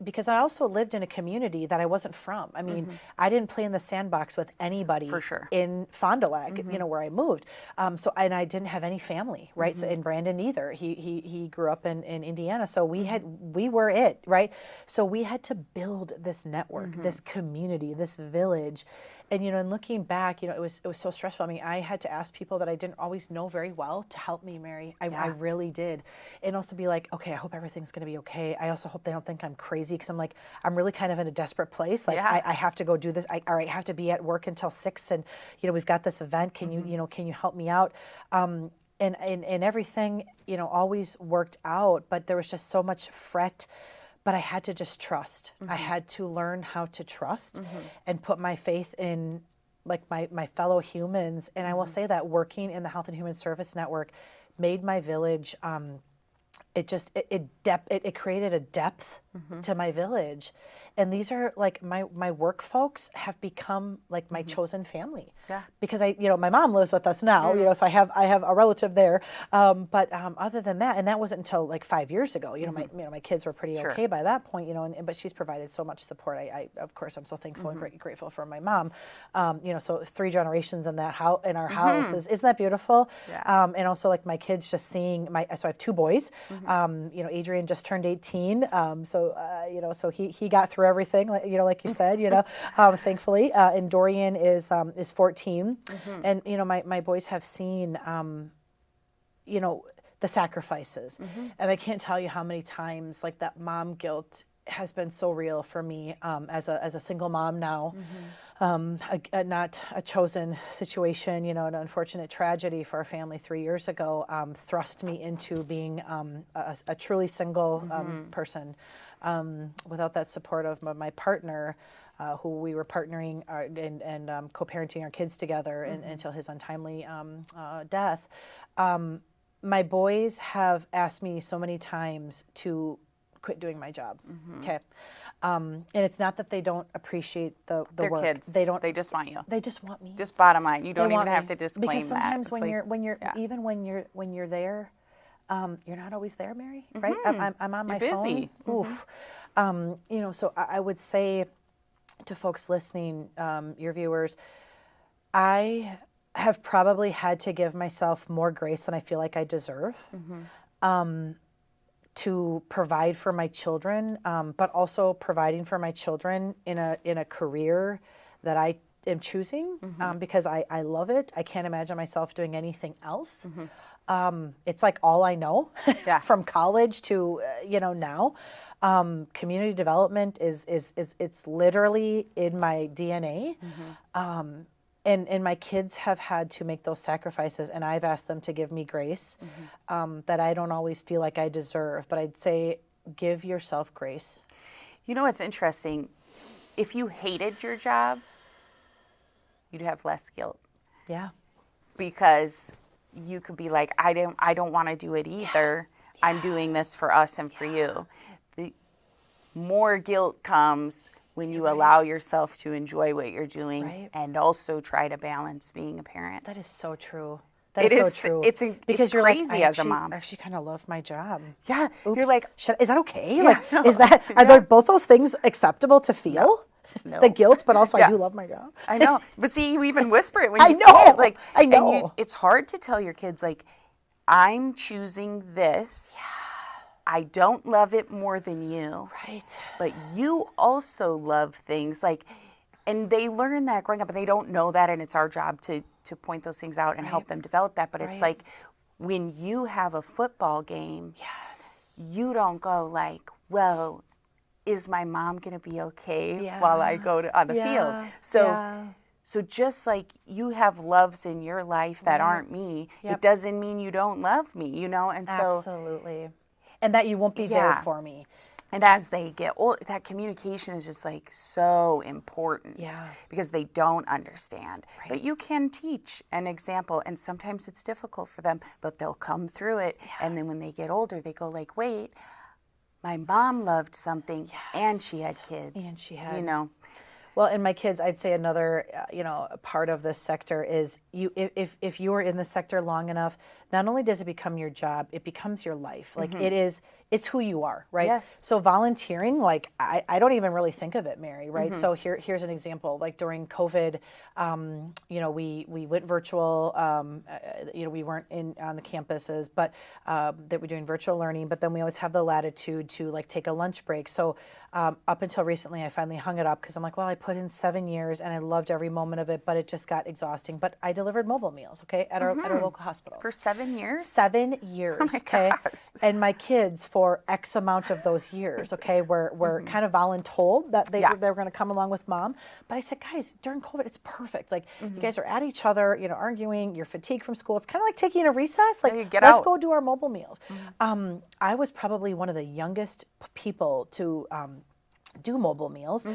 [SPEAKER 3] because I also lived in a community that I wasn't from. I mean, I didn't play in the sandbox with anybody
[SPEAKER 2] for sure
[SPEAKER 3] in Fond du Lac, where I moved. And I didn't have any family, right? So in Brandon either. He grew up in Indiana. So we were it, right? So we had to build this network, this community, this village. And and looking back, it was so stressful. I mean, I had to ask people that I didn't always know very well to help me, Mary. I really did. And also be like, okay, I hope everything's going to be okay. I also hope they don't think I'm crazy, because I'm really kind of in a desperate place. Like I have to go do this. I have to be at work until 6, and we've got this event. Can you help me out? And everything always worked out, but there was just so much fret. But I had to just trust. I had to learn how to trust and put my faith in my fellow humans. And I will say that working in the Health and Human Service Network made my village, it created a depth to my village. And these are my work folks have become my chosen family. Yeah. Because my mom lives with us now, so I have a relative there. But other than that, and that wasn't until 5 years ago. My kids were pretty okay by that point. But she's provided so much support. I of course I'm so thankful and grateful for my mom. So 3 generations in our house isn't that beautiful? Yeah. And also my kids just seeing so I have 2 boys. Adrian just turned 18. So he got through everything, like you said, thankfully. And Dorian is 14. And, my boys have seen, the sacrifices. And I can't tell you how many times that mom guilt has been so real for me as a single mom now. Not a chosen situation, an unfortunate tragedy for our family 3 years ago thrust me into being a truly single person. Without that support of my partner, who we were partnering and co-parenting our kids together until his untimely death. My boys have asked me so many times to quit doing my job. Okay. And it's not that they don't appreciate the
[SPEAKER 2] They're
[SPEAKER 3] work.
[SPEAKER 2] Kids. They just want you.
[SPEAKER 3] They just want me.
[SPEAKER 2] Just bottom line. You don't even have to disclaim that.
[SPEAKER 3] Because sometimes even when you're there, you're not always there, Mary, right? I'm on my phone. Oof. So I would say to folks listening, your viewers, I have probably had to give myself more grace than I feel like I deserve to provide for my children, but also providing for my children in a career that I am choosing because I love it. I can't imagine myself doing anything else. It's all I know from college to now. Community development is it's literally in my DNA. And my kids have had to make those sacrifices, and I've asked them to give me grace that I don't always feel like I deserve. But I'd say give yourself grace.
[SPEAKER 2] What's interesting? If you hated your job, you'd have less guilt. Yeah. Because you could be like, I don't want to do it either. Yeah. I'm doing this for us and for you. The more guilt comes when you allow yourself to enjoy what you're doing
[SPEAKER 3] Right.
[SPEAKER 2] and also try to balance being a parent.
[SPEAKER 3] That is so true.
[SPEAKER 2] It
[SPEAKER 3] That is
[SPEAKER 2] is.
[SPEAKER 3] so true.
[SPEAKER 2] It's
[SPEAKER 3] because you're like,
[SPEAKER 2] crazy
[SPEAKER 3] I
[SPEAKER 2] as a mom.
[SPEAKER 3] actually kind of love my job.
[SPEAKER 2] Yeah,
[SPEAKER 3] Oops.
[SPEAKER 2] you're like,
[SPEAKER 3] is that okay?
[SPEAKER 2] Yeah,
[SPEAKER 3] Like,
[SPEAKER 2] no.
[SPEAKER 3] is that, are there both those things acceptable to feel?
[SPEAKER 2] No.
[SPEAKER 3] The guilt, but also
[SPEAKER 2] Yeah.
[SPEAKER 3] I do love my job.
[SPEAKER 2] I know. But see, you even whisper it when
[SPEAKER 3] I
[SPEAKER 2] you say
[SPEAKER 3] know.
[SPEAKER 2] it. Like,
[SPEAKER 3] I know.
[SPEAKER 2] And it's hard to tell your kids, like, I'm choosing this. I don't love it more than you.
[SPEAKER 3] Right.
[SPEAKER 2] But you also love things like, and they learn that growing up, and they don't know that, and it's our job to point those things out and help them develop that. But it's like when you have a football game, you don't go like, well, is my mom going to be okay while I go on the field? So just like you have loves in your life that aren't me, it doesn't mean you don't love me, you know? And so
[SPEAKER 3] absolutely. And that you won't be there for me.
[SPEAKER 2] And as they get old, that communication is just like so important because they don't understand. Right. But you can teach an example, and sometimes it's difficult for them, but they'll come through it. And then when they get older, they go like, wait, my mom loved something and she had kids.
[SPEAKER 3] And she had,
[SPEAKER 2] you know.
[SPEAKER 3] Well, and my kids, I'd say another, part of this sector is if you are in the sector long enough, not only does it become your job, it becomes your life. Like it's who you are, right?
[SPEAKER 2] Yes.
[SPEAKER 3] So volunteering, like I don't even really think of it, Mary, right? So here's an example. Like during COVID, we went virtual. We weren't on the campuses, but that we're doing virtual learning. But then we always have the latitude to like take a lunch break. So up until recently, I finally hung it up because I'm like, well, I put in 7 years and I loved every moment of it, but it just got exhausting. But I delivered mobile meals, okay, at our local hospital.
[SPEAKER 2] For 7 years?
[SPEAKER 3] 7 years,
[SPEAKER 2] Oh my
[SPEAKER 3] okay?
[SPEAKER 2] gosh.
[SPEAKER 3] And my kids, for X amount of those years, okay, were kind of voluntold that they were going to come along with mom. But I said, guys, during COVID, it's perfect. Like, you guys are at each other, arguing, you're fatigued from school. It's kind of like taking a recess. Like, let's go do our mobile meals. I was probably one of the youngest people to do mobile meals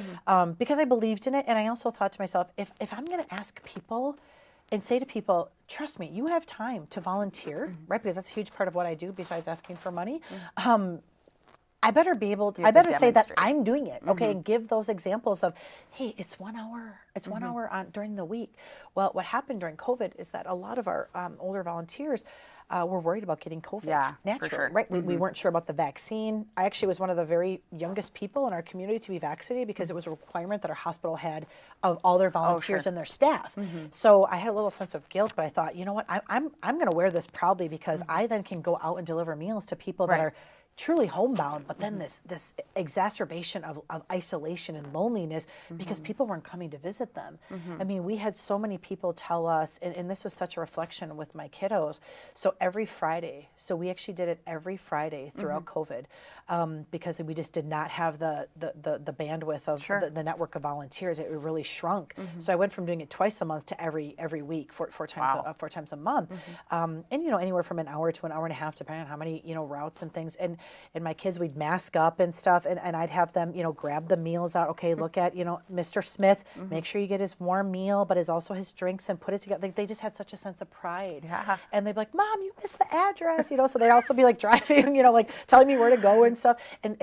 [SPEAKER 3] because I believed in it. And I also thought to myself, if I'm going to ask people and say to people, trust me, you have time to volunteer, right? Because that's a huge part of what I do besides asking for money. I better be able to, I better say that I'm doing it, okay, and give those examples of, hey, it's 1 hour, it's 1 hour during the week. Well, what happened during COVID is that a lot of our older volunteers were worried about getting COVID naturally, right? We weren't sure about the vaccine. I actually was one of the very youngest people in our community to be vaccinated because it was a requirement that our hospital had of all their volunteers and their staff. So I had a little sense of guilt, but I thought, you know what, I'm going to wear this proudly because I then can go out and deliver meals to people that are truly homebound, but then this exacerbation of isolation and loneliness because people weren't coming to visit them. I mean, we had so many people tell us, and this was such a reflection with my kiddos. So every Friday, so we actually did it every Friday throughout COVID because we just did not have the bandwidth of the network of volunteers. It really shrunk. So I went from doing it twice a month to every week, four times a month, and anywhere from an hour to an hour and a half, depending on how many routes and things. And my kids, we'd mask up and stuff, and I'd have them, grab the meals out. Okay, look at, Mr. Smith, make sure you get his warm meal, but also his drinks, and put it together. They just had such a sense of pride. Yeah. And they'd be like, Mom, you missed the address, so they'd also be like driving, like telling me where to go and stuff. And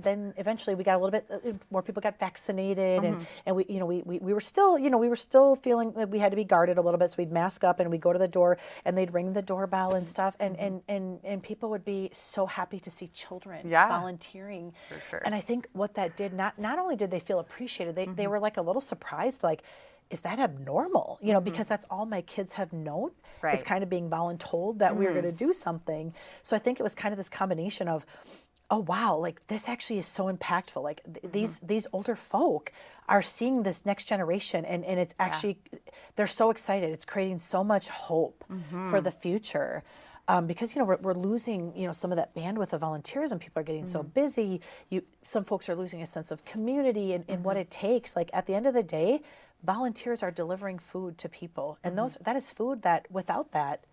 [SPEAKER 3] then eventually we got a little bit more people got vaccinated, and we were still feeling that we had to be guarded a little bit, so we'd mask up and we'd go to the door and they'd ring the doorbell and stuff, and people would be so happy to see children volunteering.
[SPEAKER 2] For sure.
[SPEAKER 3] And I think what that did, not only did they feel appreciated, they were like a little surprised, like, is that abnormal? Because that's all my kids have known is kind of being voluntold that we were going to do something. So I think it was kind of this combination of, oh wow, like this actually is so impactful. Like these older folk are seeing this next generation, and it's actually, they're so excited. It's creating so much hope for the future. Because we're losing some of that bandwidth of volunteerism. People are getting so busy. Some folks are losing a sense of community and what it takes. Like at the end of the day, volunteers are delivering food to people, and that is food that without that,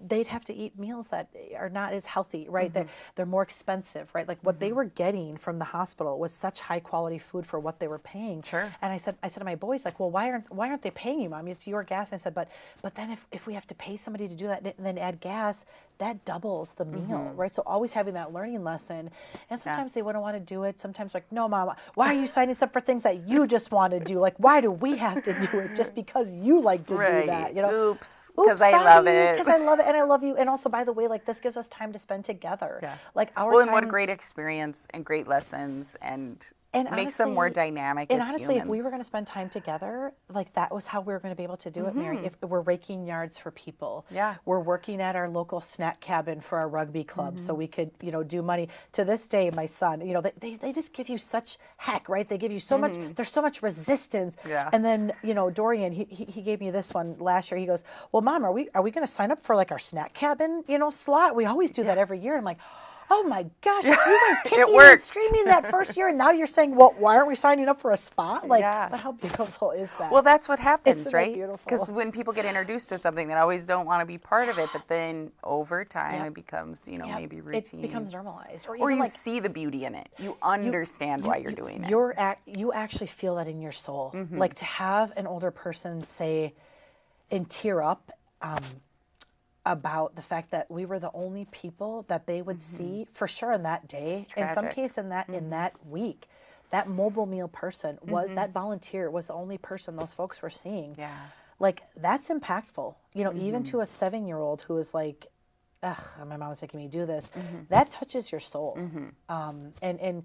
[SPEAKER 3] they'd have to eat meals that are not as healthy, right? They're more expensive, right? Like what they were getting from the hospital was such high quality food for what they were paying. Sure. And I said to my boys, like, well, why aren't they paying you, Mom? It's your gas. And I said, but then if we have to pay somebody to do that and then add gas, that doubles the meal, right? So always having that learning lesson. And sometimes they wouldn't want to do it. Sometimes like, no, Mom, why are you signing us up for things that you just want to do? Like, why do we have to do it just because you like to do that? You know,
[SPEAKER 2] Oops, because I love it.
[SPEAKER 3] Because I love it and I love you. And also, by the way, like this gives us time to spend together. Like our
[SPEAKER 2] well,
[SPEAKER 3] time.
[SPEAKER 2] and what a great experience and great lessons and makes
[SPEAKER 3] honestly,
[SPEAKER 2] them more dynamic
[SPEAKER 3] and
[SPEAKER 2] as
[SPEAKER 3] honestly,
[SPEAKER 2] humans.
[SPEAKER 3] if we were going to spend time together, like that was how we were going to be able to do it, Mary. If we're raking yards for people, we're working at our local snack cabin for our rugby club, so we could, you know, do money. To this day, my son, you know, they just give you such heck, right? They give you so much. There's so much resistance. And then, you know, Dorian, he gave me this one last year. He goes, "Well, Mom, are we going to sign up for like our snack cabin, you know, slot? We always do that every year." I'm like, oh my gosh, if you were kicking and screaming that first year, and now you're saying, well, why aren't we signing up for a spot? Like, but how beautiful is that?
[SPEAKER 2] Well, that's what happens,
[SPEAKER 3] Isn't
[SPEAKER 2] right?
[SPEAKER 3] that beautiful?
[SPEAKER 2] Because when people get introduced to something, they always don't want to be part of it, but then over time it becomes, you know, maybe routine.
[SPEAKER 3] It becomes normalized.
[SPEAKER 2] Or you like, see the beauty in it. You understand why you're doing it.
[SPEAKER 3] You actually feel that in your soul. Like to have an older person say and tear up, about the fact that we were the only people that they would see for sure in that day, in some case in that week. That mobile meal person was that volunteer was the only person those folks were seeing. Like that's impactful. You know, even to a 7-year-old who is like, ugh, my mom's making me do this. That touches your soul. And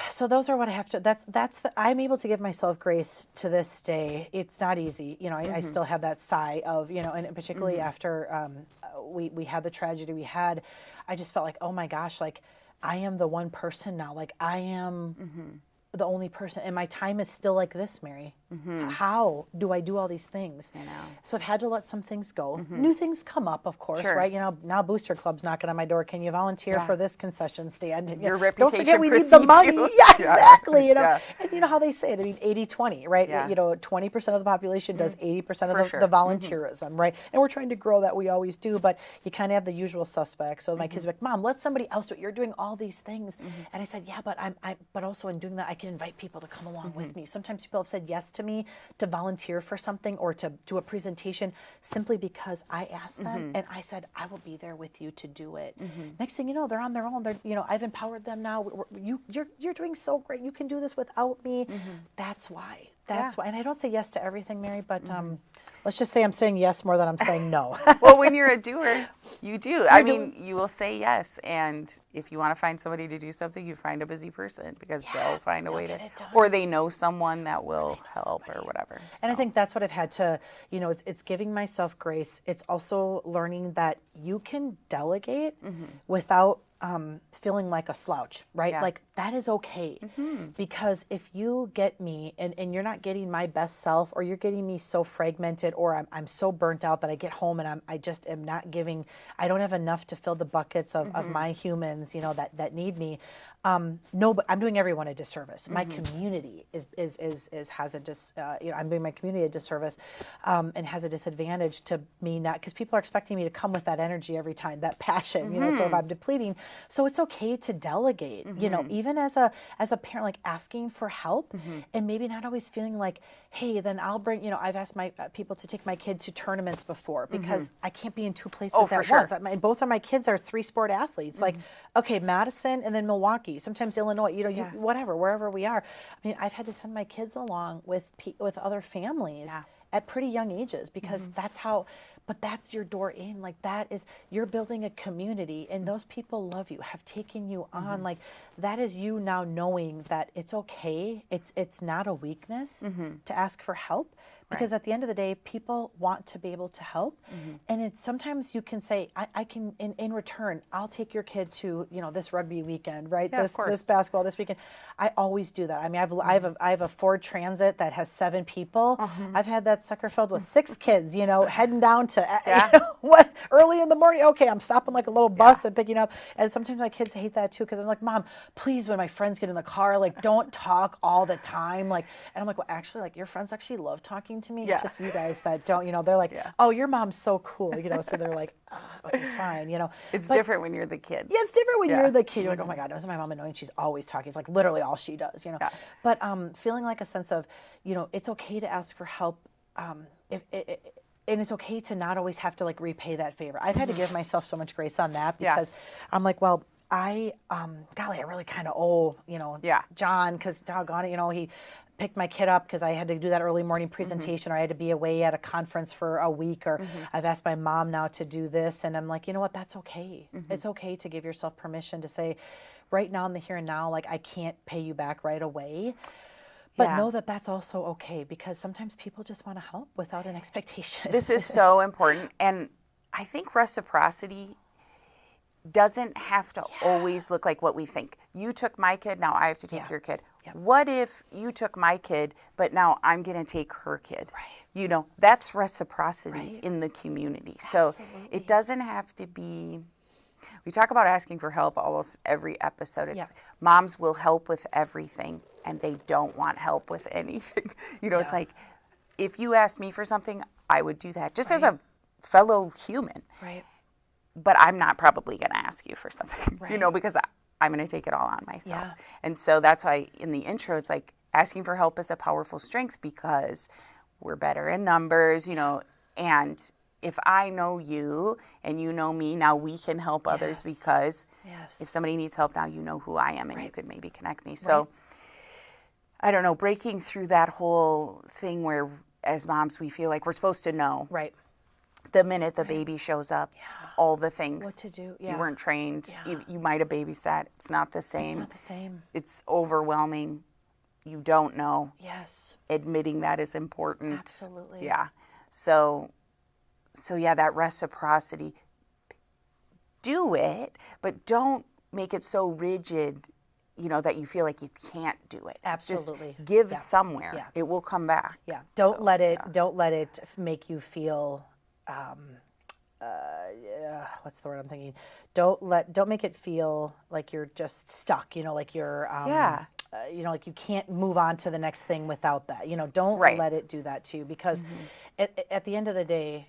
[SPEAKER 3] so those are what I have to, I'm able to give myself grace to this day. It's not easy. You know, I still have that sigh of, you know, and particularly after we had the tragedy we had, I just felt like, oh my gosh, like I am the one person now. Like I am the only person, and my time is still like this, Mary. How do I do all these things?
[SPEAKER 2] I know.
[SPEAKER 3] So I've had to let some things go. New things come up, of course, right? You know, now Booster Club's knocking on my door. Can you volunteer for this concession stand? And,
[SPEAKER 2] your
[SPEAKER 3] reputation
[SPEAKER 2] don't forget
[SPEAKER 3] we need the money.
[SPEAKER 2] You.
[SPEAKER 3] Yeah, exactly. You know, and you know how they say it. I mean, 80-20, right? You know, 20% of the population does 80% of the volunteerism, right? And we're trying to grow that. We always do, but you kind of have the usual suspects. So my kids are like, Mom, let somebody else do it. You're doing all these things, and I said, yeah, but but also in doing that, I can invite people to come along with me. Sometimes people have said yes to me to volunteer for something or to do a presentation simply because I asked them and I said, I will be there with you to do it. Next thing you know, they're on their own. They're, you know, I've empowered them now. You're doing so great. You can do this without me. That's why. That's why. And I don't say yes to everything, Mary, but let's just say I'm saying yes more than I'm saying no.
[SPEAKER 2] Well, when you're a doer, you do. I mean, you will say yes. And if you want to find somebody to do something, you find a busy person because they'll find a way to, or they know someone that will help or whatever. So.
[SPEAKER 3] And I think that's what I've had to, you know, it's giving myself grace. It's also learning that you can delegate without feeling like a slouch, right? Like that is okay. Because if you get me and you're not getting my best self, or you're getting me so fragmented, or I'm so burnt out that I get home and I just am not giving, I don't have enough to fill the buckets of my humans, you know, that need me. No, but I'm doing everyone a disservice. My community has a you know, I'm doing my community a disservice, and has a disadvantage to me not, because people are expecting me to come with that energy every time, that passion, you know, so if I'm depleting, so it's okay to delegate, you know, even as a parent, like asking for help and maybe not always feeling like, hey, then I'll bring, you know, I've asked my people to take my kid to tournaments before because I can't be in two places at once. Both of my kids are 3-sport athletes. Like, okay, Madison and then Milwaukee, sometimes Illinois, you know, whatever, wherever we are. I mean, I've had to send my kids along with other families at pretty young ages because that's how, but that's your door in. Like that is, you're building a community and those people love you, have taken you on. Like that is you now knowing that it's okay. It's not a weakness to ask for help. Because at the end of the day, people want to be able to help. And it's sometimes you can say, I can, in return, I'll take your kid to, you know, this rugby weekend, right? This basketball this weekend. I always do that. I mean, I have a Ford Transit that has 7 people. I've had that sucker filled with 6 kids, you know, heading down to, you know, early in the morning. Okay, I'm stopping like a little bus and picking up. And sometimes my kids hate that too, because I'm like, Mom, please, when my friends get in the car, like, don't talk all the time. Like, and I'm like, well, actually, like, your friends actually love talking to me. It's just you guys that don't, you know, they're like, oh, your mom's so cool, you know, so they're like, oh, okay, fine, you know.
[SPEAKER 2] It's different when you're the kid.
[SPEAKER 3] Yeah, it's different when you're the kid. You're like, oh my God, isn't my mom annoying? She's always talking. It's like literally all she does, you know. But feeling like a sense of, you know, it's okay to ask for help. and it's okay to not always have to like repay that favor. I've had to give myself so much grace on that because I'm like, well, golly, I really kind of owe, John, because doggone it, he picked my kid up because I had to do that early morning presentation or I had to be away at a conference for a week or I've asked my mom now to do this. And I'm like, you know what, that's okay. It's okay to give yourself permission to say, right now in the here and now, like I can't pay you back right away. But know that that's also okay because sometimes people just want to help without an expectation.
[SPEAKER 2] This is so important. And I think reciprocity doesn't have to always look like what we think. You took my kid, now I have to take your kid. What if you took my kid, but now I'm going to take her kid? Right. That's reciprocity in the community. So it doesn't have to be, we talk about asking for help almost every episode. It's moms will help with everything and they don't want help with anything. It's like, if you asked me for something, I would do that just as a fellow human.
[SPEAKER 3] Right.
[SPEAKER 2] But I'm not probably going to ask you for something, because I'm going to take it all on myself. Yeah. And so that's why in the intro, it's like asking for help is a powerful strength because we're better in numbers, and if I know you and you know me, now we can help others because if somebody needs help now, you know who I am and you could maybe connect me. So I don't know, breaking through that whole thing where as moms, we feel like we're supposed to know.
[SPEAKER 3] Right.
[SPEAKER 2] The minute the baby shows up, all the things.
[SPEAKER 3] What to do.
[SPEAKER 2] You weren't trained. You might have babysat. It's not the same.
[SPEAKER 3] It's not the same.
[SPEAKER 2] It's overwhelming. You don't know.
[SPEAKER 3] Yes.
[SPEAKER 2] Admitting that is important.
[SPEAKER 3] Absolutely.
[SPEAKER 2] Yeah. So that reciprocity, do it, but don't make it so rigid, that you feel like you can't do it.
[SPEAKER 3] Absolutely.
[SPEAKER 2] Just give somewhere. Yeah. It will come back.
[SPEAKER 3] Yeah. Don't let it make you feel, what's the word I'm thinking? Don't make it feel like you're just stuck, like you're, like you can't move on to the next thing without that. Don't let it do that to you because at the end of the day,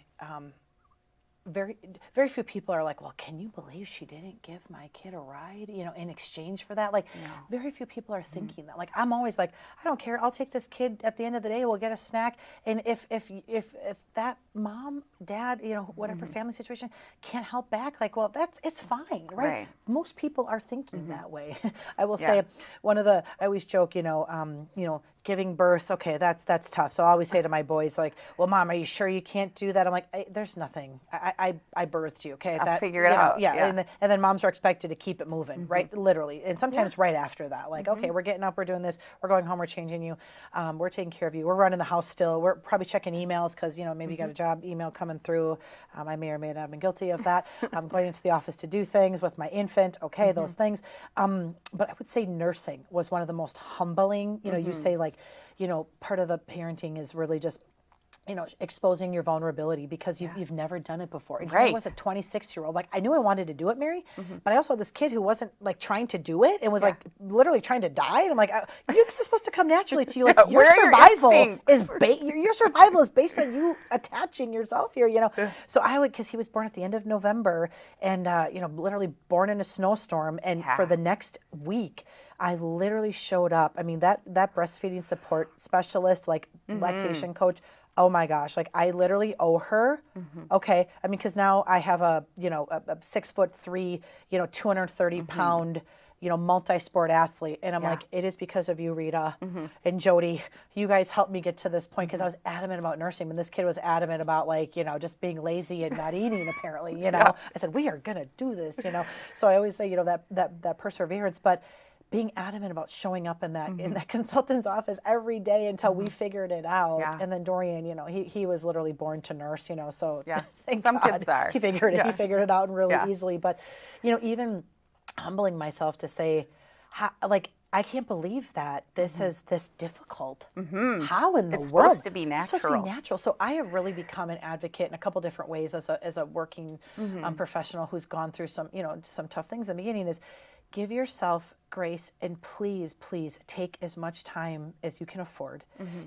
[SPEAKER 3] very, very few people are like, well, can you believe she didn't give my kid a ride, in exchange for that? Like, very few people are thinking that. Like, I'm always like, I don't care. I'll take this kid at the end of the day. We'll get a snack. And if that mom, dad, whatever family situation can't help back, like, well, it's fine, right? Most people are thinking that way. I will say I always joke, giving birth, okay, that's tough. So I always say to my boys, like, well, Mom, are you sure you can't do that? I'm like, there's nothing. I birthed you, okay?
[SPEAKER 2] I'll figure it out.
[SPEAKER 3] Yeah. And then moms are expected to keep it moving, right? Literally. And sometimes right after that, like, okay, we're getting up, we're doing this, we're going home, we're changing you, we're taking care of you, we're running the house still, we're probably checking emails because, maybe you got a job email coming through. I may or may not have been guilty of that. I'm going into the office to do things with my infant, okay, those things. But I would say nursing was one of the most humbling, you say like, part of the parenting is really just, exposing your vulnerability because you've never done it before. And I was a 26-year-old. Like, I knew I wanted to do it, Mary, but I also had this kid who wasn't like trying to do it and was like literally trying to die. And I'm like, this is supposed to come naturally to you. Like, your survival your survival is based on you attaching yourself here, So because he was born at the end of November and, literally born in a snowstorm. And for the next week, I literally showed up. I mean, that breastfeeding support specialist, like lactation coach, oh my gosh, like I literally owe her. Okay. I mean, because now I have a 6'3", 230 pound, multi-sport athlete. And I'm like, it is because of you, Rita and Jody. You guys helped me get to this point because I was adamant about nursing. And this kid was adamant about just being lazy and not eating apparently, I said, we are going to do this, So I always say, that perseverance, but being adamant about showing up in that consultant's office every day until we figured it out. Yeah. And then Dorian, he was literally born to nurse, so thank
[SPEAKER 2] some
[SPEAKER 3] God.
[SPEAKER 2] Kids are.
[SPEAKER 3] He figured it out really easily. But, even humbling myself to say, I can't believe that this is this difficult. How in the world?
[SPEAKER 2] It's supposed to be natural.
[SPEAKER 3] It's supposed to be natural. So I have really become an advocate in a couple different ways as a working professional who's gone through some tough things in the beginning is give yourself grace and please take as much time as you can afford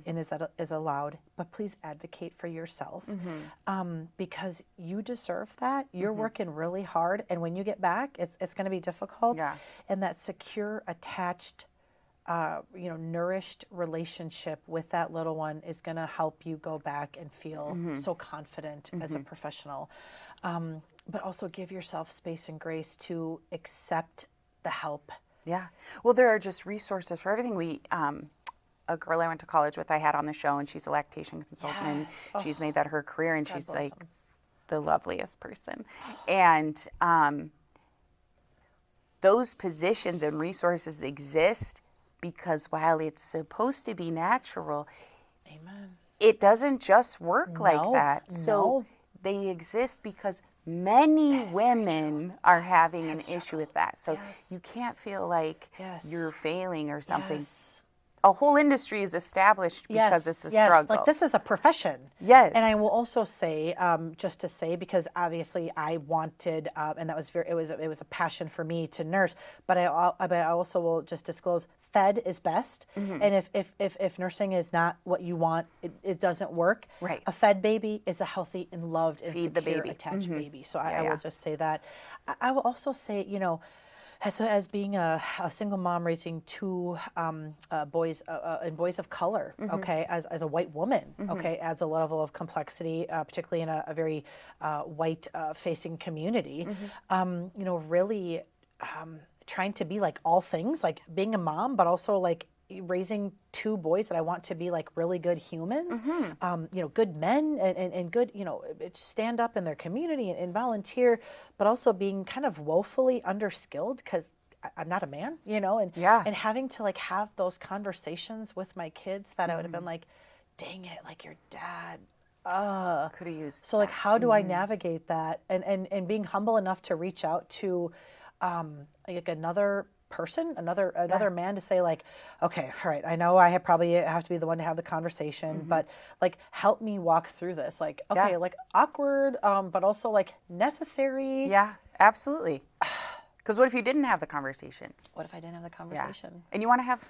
[SPEAKER 3] and is allowed, but please advocate for yourself because you deserve that. You're working really hard, and when you get back, it's going to be difficult. Yeah. And that secure, attached nourished relationship with that little one is going to help you go back and feel so confident as a professional. But also give yourself space and grace to accept the help.
[SPEAKER 2] Yeah. Well, there are just resources for everything. A girl I went to college with, I had on the show, and she's a lactation consultant, and she's made that her career, and she's like the loveliest person. And those positions and resources exist because while it's supposed to be natural,
[SPEAKER 3] Amen.
[SPEAKER 2] It doesn't just work like that. So they exist because many women are having an issue with that. So you can't feel like you're failing or something. A whole industry is established because it's a struggle.
[SPEAKER 3] Like this is a profession.
[SPEAKER 2] Yes.
[SPEAKER 3] And I will also say, just to say, because obviously I wanted, and that was it was a passion for me to nurse. But I also will just disclose, fed is best. And if nursing is not what you want, it doesn't work.
[SPEAKER 2] Right.
[SPEAKER 3] A fed baby is a healthy and loved and
[SPEAKER 2] Feed the
[SPEAKER 3] secure
[SPEAKER 2] baby.
[SPEAKER 3] attached baby. So I will just say that. I will also say, as being a single mom raising two boys and boys of color, okay, as a white woman, okay, adds a level of complexity, particularly in a very white facing community. Really trying to be like all things, like being a mom, but also like raising two boys that I want to be like really good humans, good men and good, stand up in their community and volunteer, but also being kind of woefully underskilled because I'm not a man, and having to like have those conversations with my kids that I would have been like, dang it, like your dad.
[SPEAKER 2] Could have used
[SPEAKER 3] So like, how do I navigate that? And being humble enough to reach out to like another person, another man, to say like, okay, all right, I know I probably have to be the one to have the conversation, but like help me walk through this. Like, okay, like awkward, but also like necessary.
[SPEAKER 2] Yeah, absolutely. Because what if you didn't have the conversation?
[SPEAKER 3] What if I didn't have the conversation?
[SPEAKER 2] Yeah. And you want to have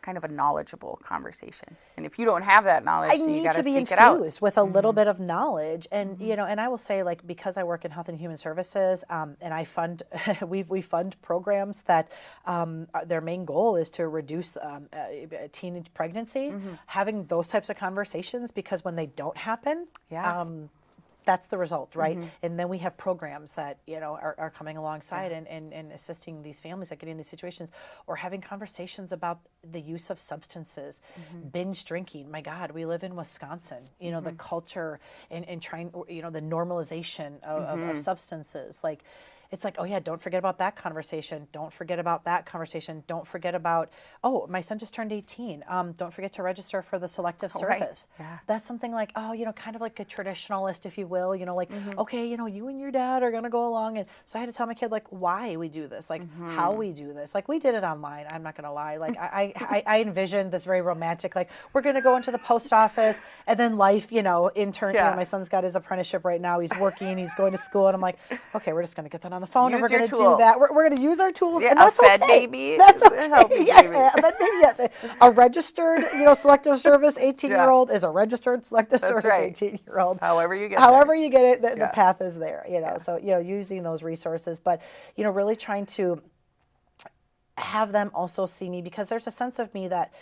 [SPEAKER 2] kind of a knowledgeable conversation. And if you don't have that knowledge, so you got to seek it out. I need to be infused
[SPEAKER 3] with a little bit of knowledge. And, and I will say, like, because I work in health and human services, and I fund, we fund programs that their main goal is to reduce teenage pregnancy, having those types of conversations, because when they don't happen, that's the result, right? And then we have programs that, are coming alongside and assisting these families that get in these situations, or having conversations about the use of substances, binge drinking. My God, we live in Wisconsin, the culture and trying, the normalization of substances. Like, it's like, oh yeah, don't forget about that conversation. Don't forget about that conversation. Don't forget about, oh, my son just turned 18. Don't forget to register for the selective service.
[SPEAKER 2] Right. Yeah.
[SPEAKER 3] That's something like, kind of like a traditionalist, if you will, okay, you and your dad are going to go along. And so I had to tell my kid, like, why we do this, like how we do this. Like, we did it online. I'm not going to lie. Like, I envisioned this very romantic, like, we're going to go into the post office and then life, intern, my son's got his apprenticeship right now. He's working, he's going to school. And I'm like, okay, we're just going to get that on the phone, and we're going to do that. We're going to use our tools, and that's
[SPEAKER 2] a fed
[SPEAKER 3] okay.
[SPEAKER 2] baby.
[SPEAKER 3] That's okay.
[SPEAKER 2] A fed baby.
[SPEAKER 3] Yes. A registered, selective service 18-year-old is a registered selective service 18-year-old.
[SPEAKER 2] However you get
[SPEAKER 3] it, the path is there. So using those resources, but really trying to have them also see me, because there's a sense of me that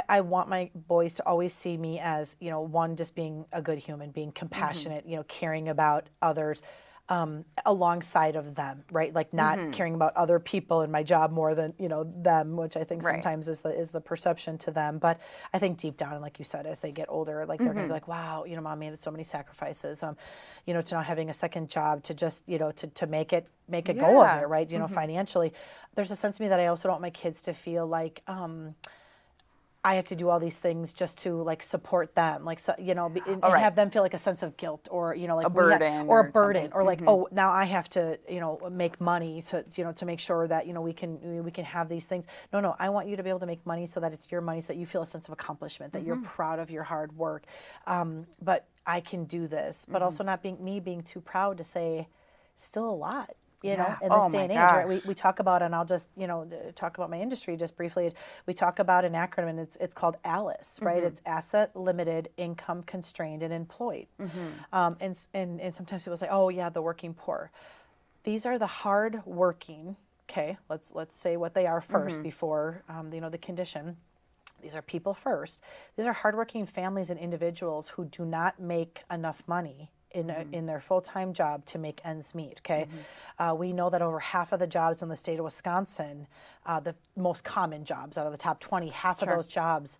[SPEAKER 3] I want my boys to always see me as, one, just being a good human, being compassionate, caring about others, alongside of them, right? Like not caring about other people in my job more than, them, which I think sometimes is the perception to them. But I think deep down, and like you said, as they get older, like they're going to be like, wow, mom made so many sacrifices, to not having a second job, to just, to make a go of it, right? Financially. There's a sense of me that I also don't want my kids to feel like, I have to do all these things just to like support them, like, and have them feel like a sense of guilt, or, like
[SPEAKER 2] a burden,
[SPEAKER 3] or like, oh, now I have to, make money to make sure that, we can have these things. No, I want you to be able to make money so that it's your money, so that you feel a sense of accomplishment, that you're proud of your hard work. But I can do this, but also not being too proud to say, still a lot. In this day and age, right? We talk about, and I'll just, talk about my industry just briefly. We talk about an acronym, and it's called ALICE, right? It's Asset Limited, Income Constrained, and Employed. And sometimes people say, oh yeah, the working poor. These are the hard working Okay, let's say what they are first before the condition. These are people first. These are hardworking families and individuals who do not make enough money in their full-time job to make ends meet, okay? We know that over half of the jobs in the state of Wisconsin, the most common jobs out of the top 20, half of those jobs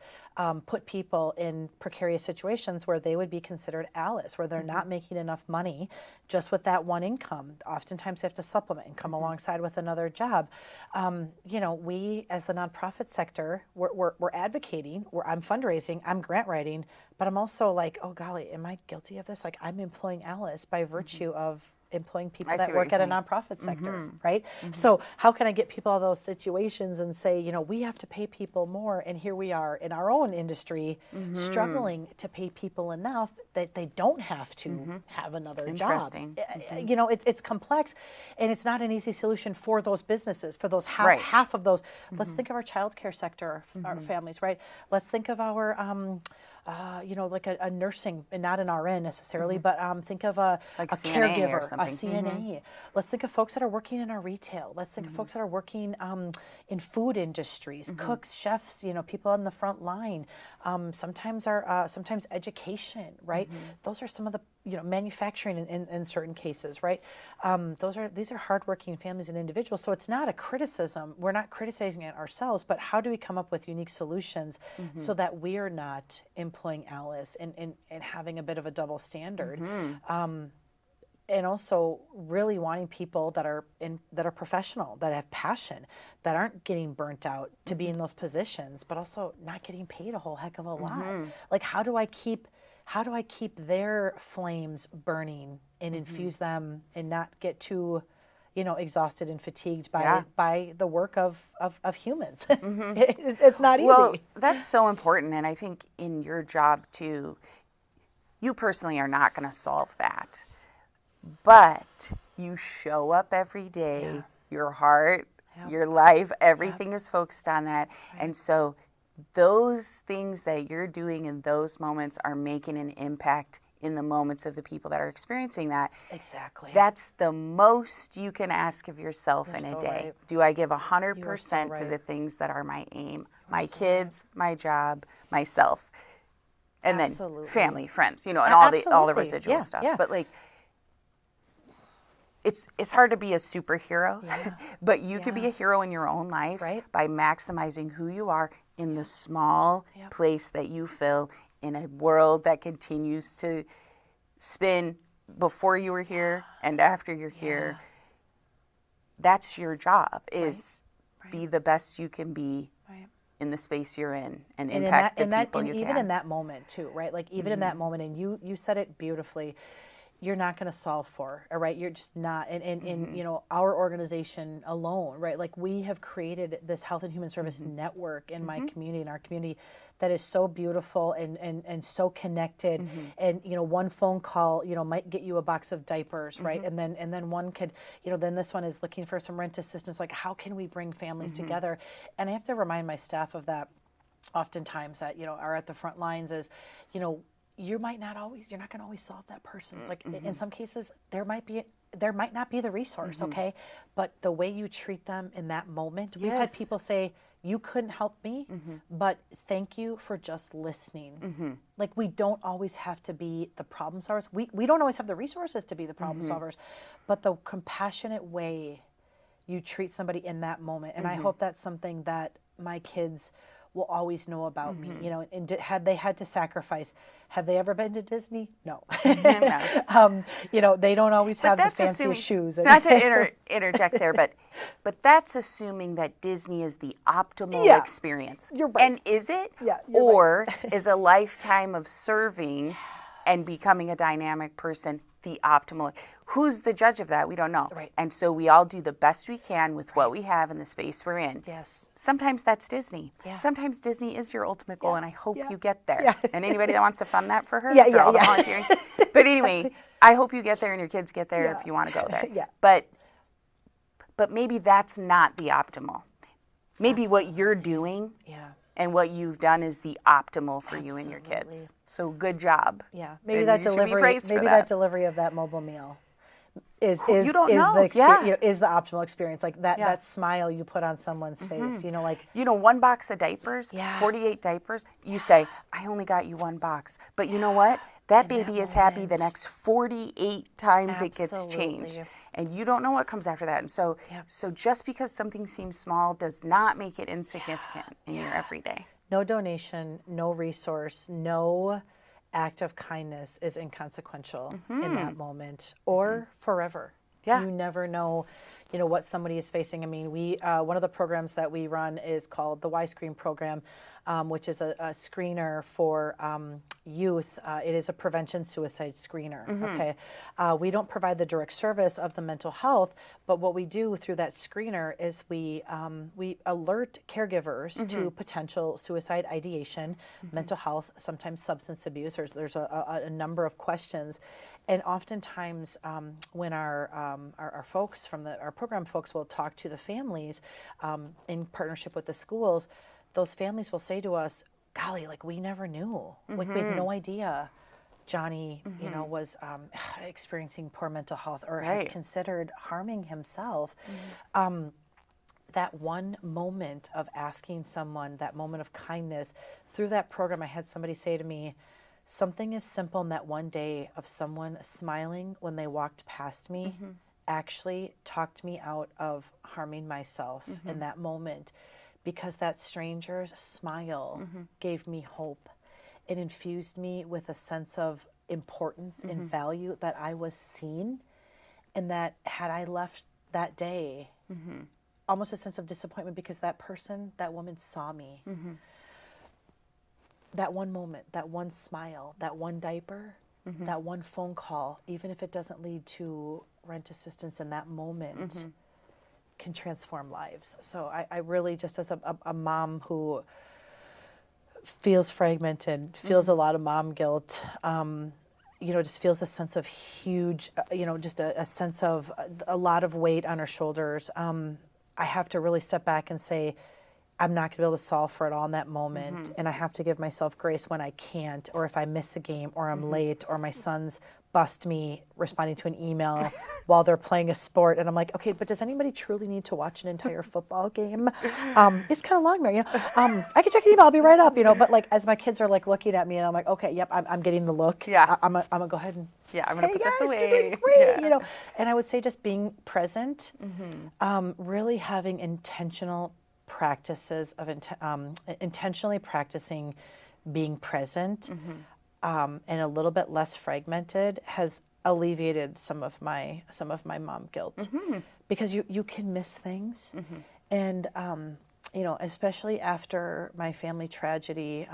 [SPEAKER 3] put people in precarious situations where they would be considered ALICE, where they're not making enough money just with that one income. Oftentimes they have to supplement and come alongside with another job. We as the nonprofit sector, we're advocating, I'm fundraising, I'm grant writing, but I'm also like, oh golly, am I guilty of this? Like, I'm employing ALICE by virtue of employing people that work at a nonprofit sector, right? So how can I get people out of those situations and say, we have to pay people more, and here we are in our own industry struggling to pay people enough that they don't have to have another job. It's complex, and it's not an easy solution for those businesses, for those half of those. Let's think of our childcare sector, our families, right? Let's think of our like a nursing, and not an RN necessarily, but think of a caregiver, a CNA. Let's think of folks that are working in our retail. Let's think of folks that are working in food industries, cooks, chefs, people on the front line. Sometimes education, right? Those are some of the manufacturing in certain cases, right? These are hardworking families and individuals. So it's not a criticism. We're not criticizing it ourselves, but how do we come up with unique solutions so that we are not employing ALICE and having a bit of a double standard? And also really wanting people that are professional, that have passion, that aren't getting burnt out to be in those positions, but also not getting paid a whole heck of a lot. Like, how do I keep their flames burning and infuse them and not get too, exhausted and fatigued by the work of humans? It's not easy.
[SPEAKER 2] Well, that's so important. And I think in your job too, you personally are not going to solve that. But you show up every day, your heart, your life, everything is focused on that. And so those things that you're doing in those moments are making an impact in the moments of the people that are experiencing that.
[SPEAKER 3] Exactly.
[SPEAKER 2] That's the most you can ask of yourself in a day.
[SPEAKER 3] Right.
[SPEAKER 2] Do I give 100% to the things that are my aim? My kids, my job, myself. And then family, friends, and all the residual stuff.
[SPEAKER 3] Yeah.
[SPEAKER 2] But like, it's hard to be a superhero, but you could be a hero in your own life by maximizing who you are in the small place that you fill in a world that continues to spin before you were here and after you're here. That's your job, is be the best you can be in the space you're in and impact the people you can.
[SPEAKER 3] Even in that moment too, right? Like even in that moment, and you said it beautifully, you're not going to solve for, all right? You're just not. And our organization alone, right? Like, we have created this health and human service network in my community, in our community, that is so beautiful and so connected. And, one phone call, might get you a box of diapers, right? And then one could, then this one is looking for some rent assistance. Like, how can we bring families together? And I have to remind my staff of that oftentimes, that, are at the front lines, is, you're not going to always solve that person's. Like, in some cases, there might not be the resource, okay? But the way you treat them in that moment, we've had people say, you couldn't help me, but thank you for just listening. Like, we don't always have to be the problem solvers. We don't always have the resources to be the problem solvers, but the compassionate way you treat somebody in that moment. And I hope that's something that my kids will always know about me, and had they had to sacrifice, have they ever been to Disney? No. They don't always have the fanciest shoes.
[SPEAKER 2] Not to interject there, but that's assuming that Disney is the optimal experience.
[SPEAKER 3] You're right.
[SPEAKER 2] And is it?
[SPEAKER 3] Yeah,
[SPEAKER 2] or is a lifetime of serving and becoming a dynamic person the optimal? Who's the judge of that? We don't know.
[SPEAKER 3] Right.
[SPEAKER 2] And so we all do the best we can with what we have in the space we're in.
[SPEAKER 3] Yes.
[SPEAKER 2] Sometimes that's Disney.
[SPEAKER 3] Yeah.
[SPEAKER 2] Sometimes Disney is your ultimate goal, and I hope you get there.
[SPEAKER 3] Yeah.
[SPEAKER 2] And anybody that wants to fund that for her,
[SPEAKER 3] for
[SPEAKER 2] all the volunteering. But anyway, I hope you get there and your kids get there if you want to go there. But maybe that's not the optimal. Maybe what you're doing and what you've done is the optimal for you and your kids. So good job.
[SPEAKER 3] Yeah, maybe that delivery of that mobile meal. is
[SPEAKER 2] You don't
[SPEAKER 3] is
[SPEAKER 2] know.
[SPEAKER 3] the
[SPEAKER 2] Yeah.
[SPEAKER 3] is the optimal experience. Like that
[SPEAKER 2] Yeah.
[SPEAKER 3] that smile you put on someone's face. Like
[SPEAKER 2] 1 box of diapers,
[SPEAKER 3] Yeah.
[SPEAKER 2] 48 diapers, you say, I only got you 1 box. But you know what? That
[SPEAKER 3] In that
[SPEAKER 2] baby is happy the
[SPEAKER 3] moment.
[SPEAKER 2] next 48 times it gets changed.
[SPEAKER 3] Absolutely.
[SPEAKER 2] And you don't know what comes after that. And so,
[SPEAKER 3] Yep.
[SPEAKER 2] so just because something seems small does not make it insignificant in your everyday.
[SPEAKER 3] no donation, no resource, no act of kindness is inconsequential in that moment or forever.
[SPEAKER 2] Yeah.
[SPEAKER 3] You never know, what somebody is facing. I mean, we one of the programs that we run is called the Y Screen program, which is a screener for youth. It is a prevention suicide screener. Okay, we don't provide the direct service of the mental health, but what we do through that screener is we alert caregivers to potential suicide ideation, mental health, sometimes substance abuse. There's a number of questions, and oftentimes when our folks from our program folks will talk to the families in partnership with the schools, those families will say to us, golly, like we never knew. Like we had no idea Johnny, was experiencing poor mental health or has considered harming himself. That one moment of asking someone, that moment of kindness, through that program, I had somebody say to me, something as simple in that one day of someone smiling when they walked past me actually talked me out of harming myself in that moment, because that stranger's smile gave me hope. It infused me with a sense of importance and value, that I was seen, and that had I left that day, almost a sense of disappointment because that person, that woman saw me. That one moment, that one smile, that one diaper, that one phone call, even if it doesn't lead to rent assistance in that moment, can transform lives. So I really, just as a mom who feels fragmented, feels a lot of mom guilt, just feels a sense of huge, just a sense of a lot of weight on her shoulders. I have to really step back and say, I'm not going to be able to solve for it all in that moment. And I have to give myself grace when I can't, or if I miss a game, or I'm late, or my sons bust me responding to an email while they're playing a sport. And I'm like, okay, but does anybody truly need to watch an entire football game? It's kind of long, Mary. I can check an email, I'll be right up, but like as my kids are like looking at me and I'm like, okay, yep, I'm getting the look.
[SPEAKER 2] Yeah.
[SPEAKER 3] I'm gonna go ahead and
[SPEAKER 2] I'm gonna put this away.
[SPEAKER 3] You're doing great, And I would say just being present, really having intentional practices of intentionally practicing being present, and a little bit less fragmented has alleviated some of my mom guilt, because you can miss things, and especially after my family tragedy,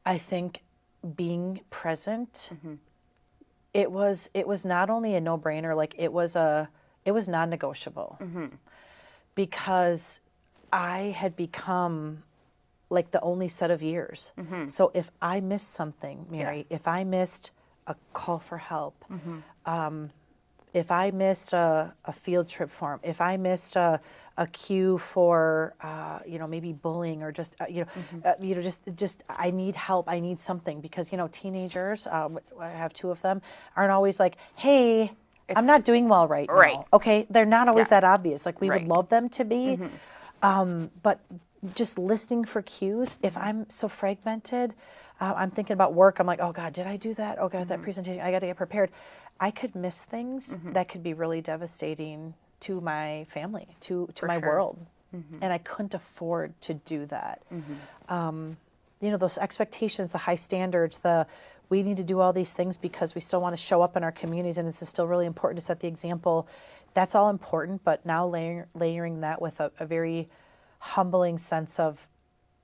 [SPEAKER 3] I think being present, it was not only a no-brainer, like it was non-negotiable. Because I had become like the only set of ears. So if I missed something, Mary, if I missed a call for help, if I missed a field trip form, if I missed a cue for maybe bullying, or just just I need help, I need something, because teenagers, I have 2 of them, aren't always like, hey, I'm not doing well right now. Okay, they're not always that obvious. Like we would love them to be, but just listening for cues. If I'm so fragmented, I'm thinking about work. I'm like, oh God, did I do that? Oh God, that presentation. I got to get prepared. I could miss things that could be really devastating to my family, to my world, and I couldn't afford to do that. Those expectations, the high standards, we need to do all these things because we still want to show up in our communities, and it's still really important to set the example. That's all important, but now layering that with a very humbling sense of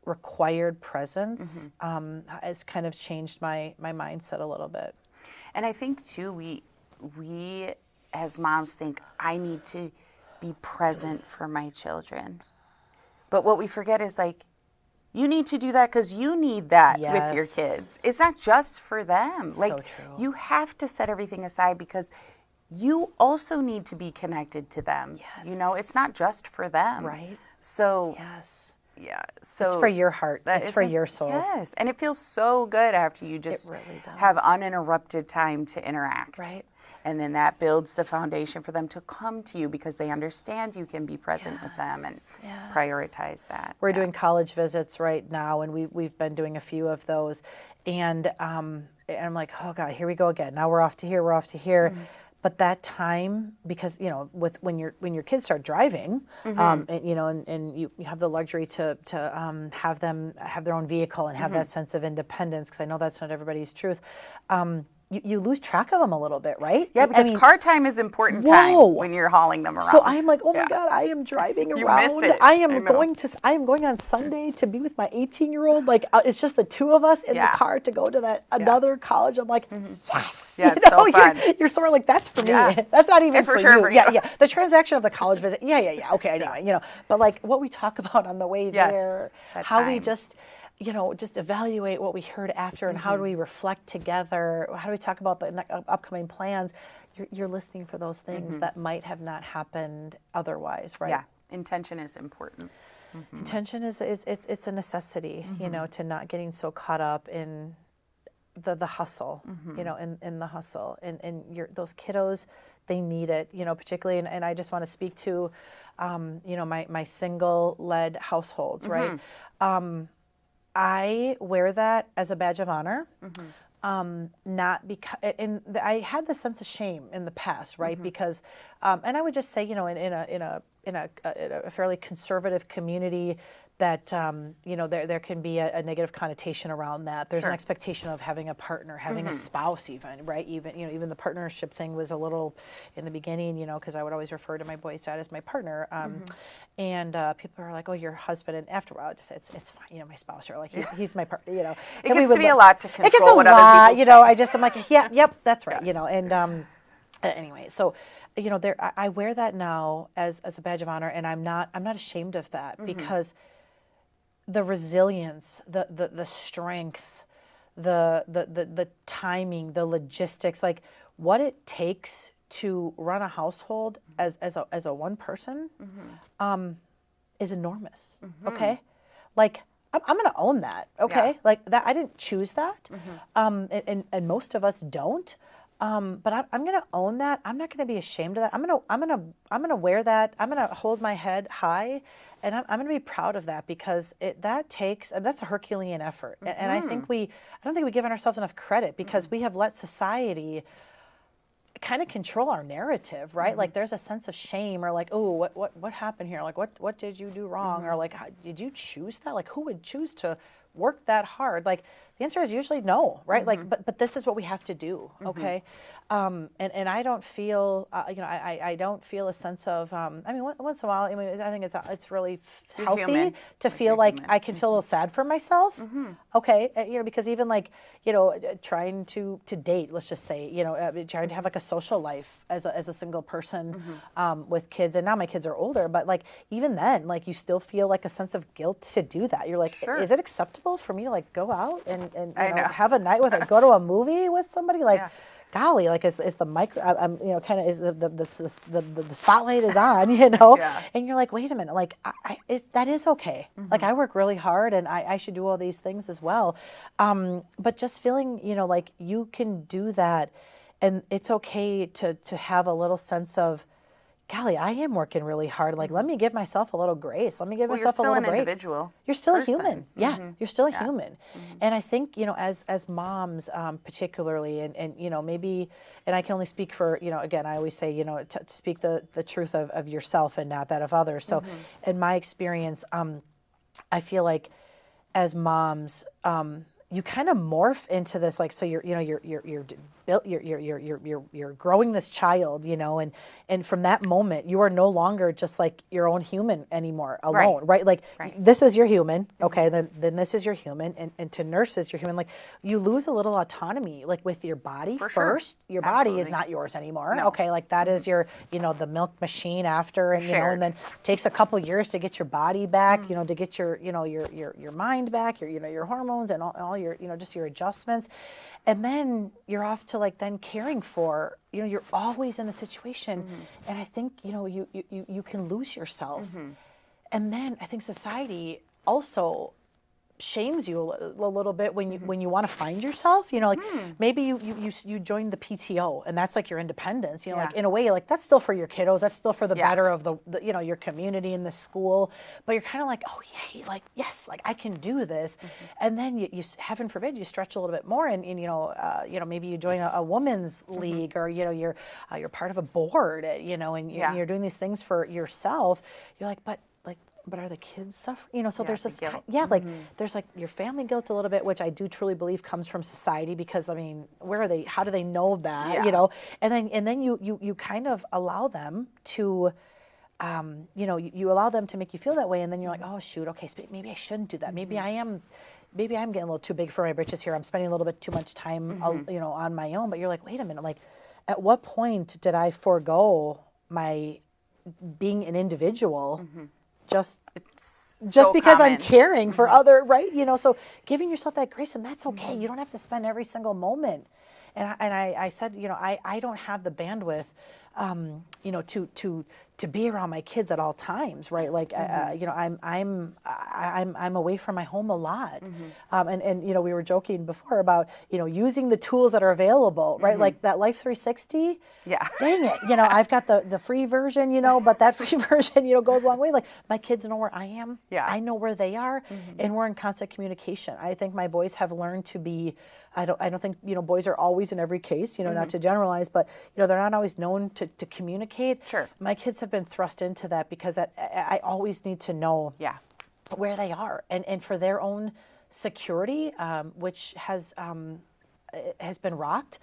[SPEAKER 3] required presence has kind of changed my mindset a little bit.
[SPEAKER 2] And I think too, we as moms think, I need to be present for my children. But what we forget is, like, you need to do that because you need that with your kids. It's not just for them. Like,
[SPEAKER 3] so true.
[SPEAKER 2] You have to set everything aside because you also need to be connected to them.
[SPEAKER 3] Yes.
[SPEAKER 2] It's not just for them.
[SPEAKER 3] Right.
[SPEAKER 2] So
[SPEAKER 3] Yes.
[SPEAKER 2] Yeah. So
[SPEAKER 3] It's for your heart.
[SPEAKER 2] that
[SPEAKER 3] It's
[SPEAKER 2] is
[SPEAKER 3] for your soul.
[SPEAKER 2] Yes. And it feels so good after you just
[SPEAKER 3] really does.
[SPEAKER 2] have uninterrupted time to interact.
[SPEAKER 3] Right.
[SPEAKER 2] And then that builds the foundation for them to come to you because they understand you can be present with them and prioritize that.
[SPEAKER 3] We're doing college visits right now, and we've been doing a few of those. And I'm like, oh God, here we go again. Now we're off to here, we're off to here. But that time, because when your kids start driving, and you have the luxury to have them have their own vehicle and have that sense of independence, because I know that's not everybody's truth. You lose track of them a little bit, right?
[SPEAKER 2] Yeah, because car time is important time when you're hauling them around.
[SPEAKER 3] So I'm like, oh my God, I am driving around.
[SPEAKER 2] You miss it.
[SPEAKER 3] I am going on Sunday to be with my 18-year-old. Like it's just the two of us in the car to go to that another college. I'm like, yes.
[SPEAKER 2] Yeah, it's so fun.
[SPEAKER 3] You're sort of like, that's for me. That's not even for
[SPEAKER 2] sure
[SPEAKER 3] you.
[SPEAKER 2] for you.
[SPEAKER 3] Yeah. The transaction of the college visit. Yeah. Okay, anyway, but like what we talk about on the way there, how we just evaluate what we heard after, and how do we reflect together? How do we talk about the upcoming plans? You're listening for those things that might have not happened otherwise, right?
[SPEAKER 2] Yeah, intention is important.
[SPEAKER 3] Intention is it's a necessity, to not getting so caught up in the hustle, in the hustle, and those kiddos, they need it, particularly, and I just want to speak to, my single-led households, right? I wear that as a badge of honor, not because, and I had this sense of shame in the past, right? Because, and I would just say, in a fairly conservative community, that there can be a negative connotation around that. There's an expectation of having a partner, having a spouse, even, right? Even the partnership thing was a little in the beginning, because I would always refer to my boy's dad as my partner, and people are like, "Oh, your husband," and after a while, I just say, "It's fine, my spouse," or like he's my partner,
[SPEAKER 2] It gets to be a lot to control.
[SPEAKER 3] It gets a
[SPEAKER 2] what
[SPEAKER 3] lot,
[SPEAKER 2] other people say.
[SPEAKER 3] I'm like, yep, that's right, and. Anyway, so I wear that now as a badge of honor, and I'm not ashamed of that, because the resilience, the strength, the timing, the logistics, like what it takes to run a household as a one person, is enormous. Okay, like I'm going to own that. Okay, like that I didn't choose that, and most of us don't. But I'm going to own that. I'm not going to be ashamed of that. I'm going to wear that. I'm going to hold my head high, and I'm going to be proud of that, because that's a Herculean effort. And I don't think we've given ourselves enough credit, because we have let society kind of control our narrative, right? Like there's a sense of shame, or like, oh, what happened here? Like what did you do wrong? Or like, did you choose that? Like who would choose to work that hard? Like the answer is usually no, right? Like, but this is what we have to do, okay? And I don't feel, I don't feel a sense of, once in a while, I think it's really healthy to feel like I can feel a little sad for myself, okay? Because even like, trying to date, let's just say, trying to have like a social life as a single person with kids, and now my kids are older, but like even then, like you still feel like a sense of guilt to do that. You're like, is it acceptable for me to like go out and have a night with it, go to a movie with somebody? Like, golly, like is the micro, kind of is the spotlight is on, and you're like, wait a minute, like that is okay. Like I work really hard, and I should do all these things as well. But just feeling, like you can do that, and it's okay to have a little sense of, golly, I am working really hard. Like, let me give myself a little grace. Let me give myself a little break.
[SPEAKER 2] You're still an individual.
[SPEAKER 3] You're still a human. Yeah, you're still a human. And I think, as moms, particularly, and maybe, and I can only speak for, again, I always say, to speak the truth of yourself and not that of others. So in my experience, I feel like as moms, you kind of morph into this, like, so you're growing this child, and from that moment, you are no longer just like your own human anymore, alone, right? Like this is your human, okay? Then this is your human, and to nurse is your human. Like you lose a little autonomy, like with your body first. Your body is not yours anymore, okay? Like that is your, the milk machine after, and and then it takes a couple years to get your body back, to get your, your mind back, your hormones and all your, just your adjustments, and then you're off to like then caring for, you're always in the situation, and I think you can lose yourself, and then I think society also shames you a little bit when you want to find yourself, like maybe you joined the PTO and that's like your independence, like in a way, like that's still for your kiddos, that's still for the better of the your community and the school, but you're kind of like, oh yay, like yes, like I can do this, and then you heaven forbid you stretch a little bit more and maybe you join a women's league, or you're part of a board, and you're doing these things for yourself. You're like, but are the kids suffering? So there's this, like there's like your family guilt a little bit, which I do truly believe comes from society, because I mean, where are they? How do they know that? And then you kind of allow them to, you allow them to make you feel that way, and then you're like, oh shoot, okay, so maybe I shouldn't do that. Maybe I'm getting a little too big for my britches here. I'm spending a little bit too much time, on my own. But you're like, wait a minute, like, at what point did I forego my being an individual? Just because I'm caring for other, right? So giving yourself that grace, and that's okay. You don't have to spend every single moment. And I said, I don't have the bandwidth, to be around my kids at all times, right? Like, I'm away from my home a lot, and we were joking before about using the tools that are available, right? Like that Life 360. Yeah. Dang it, I've got the free version, but that free version, goes a long way. Like my kids know where I am. Yeah. I know where they are, and we're in constant communication. I think my boys have learned to be. I don't think boys are always in every case, not to generalize, but they're not always known to communicate. Sure. My kids have been thrust into that because I always need to know where they are, and for their own security, which has been rocked.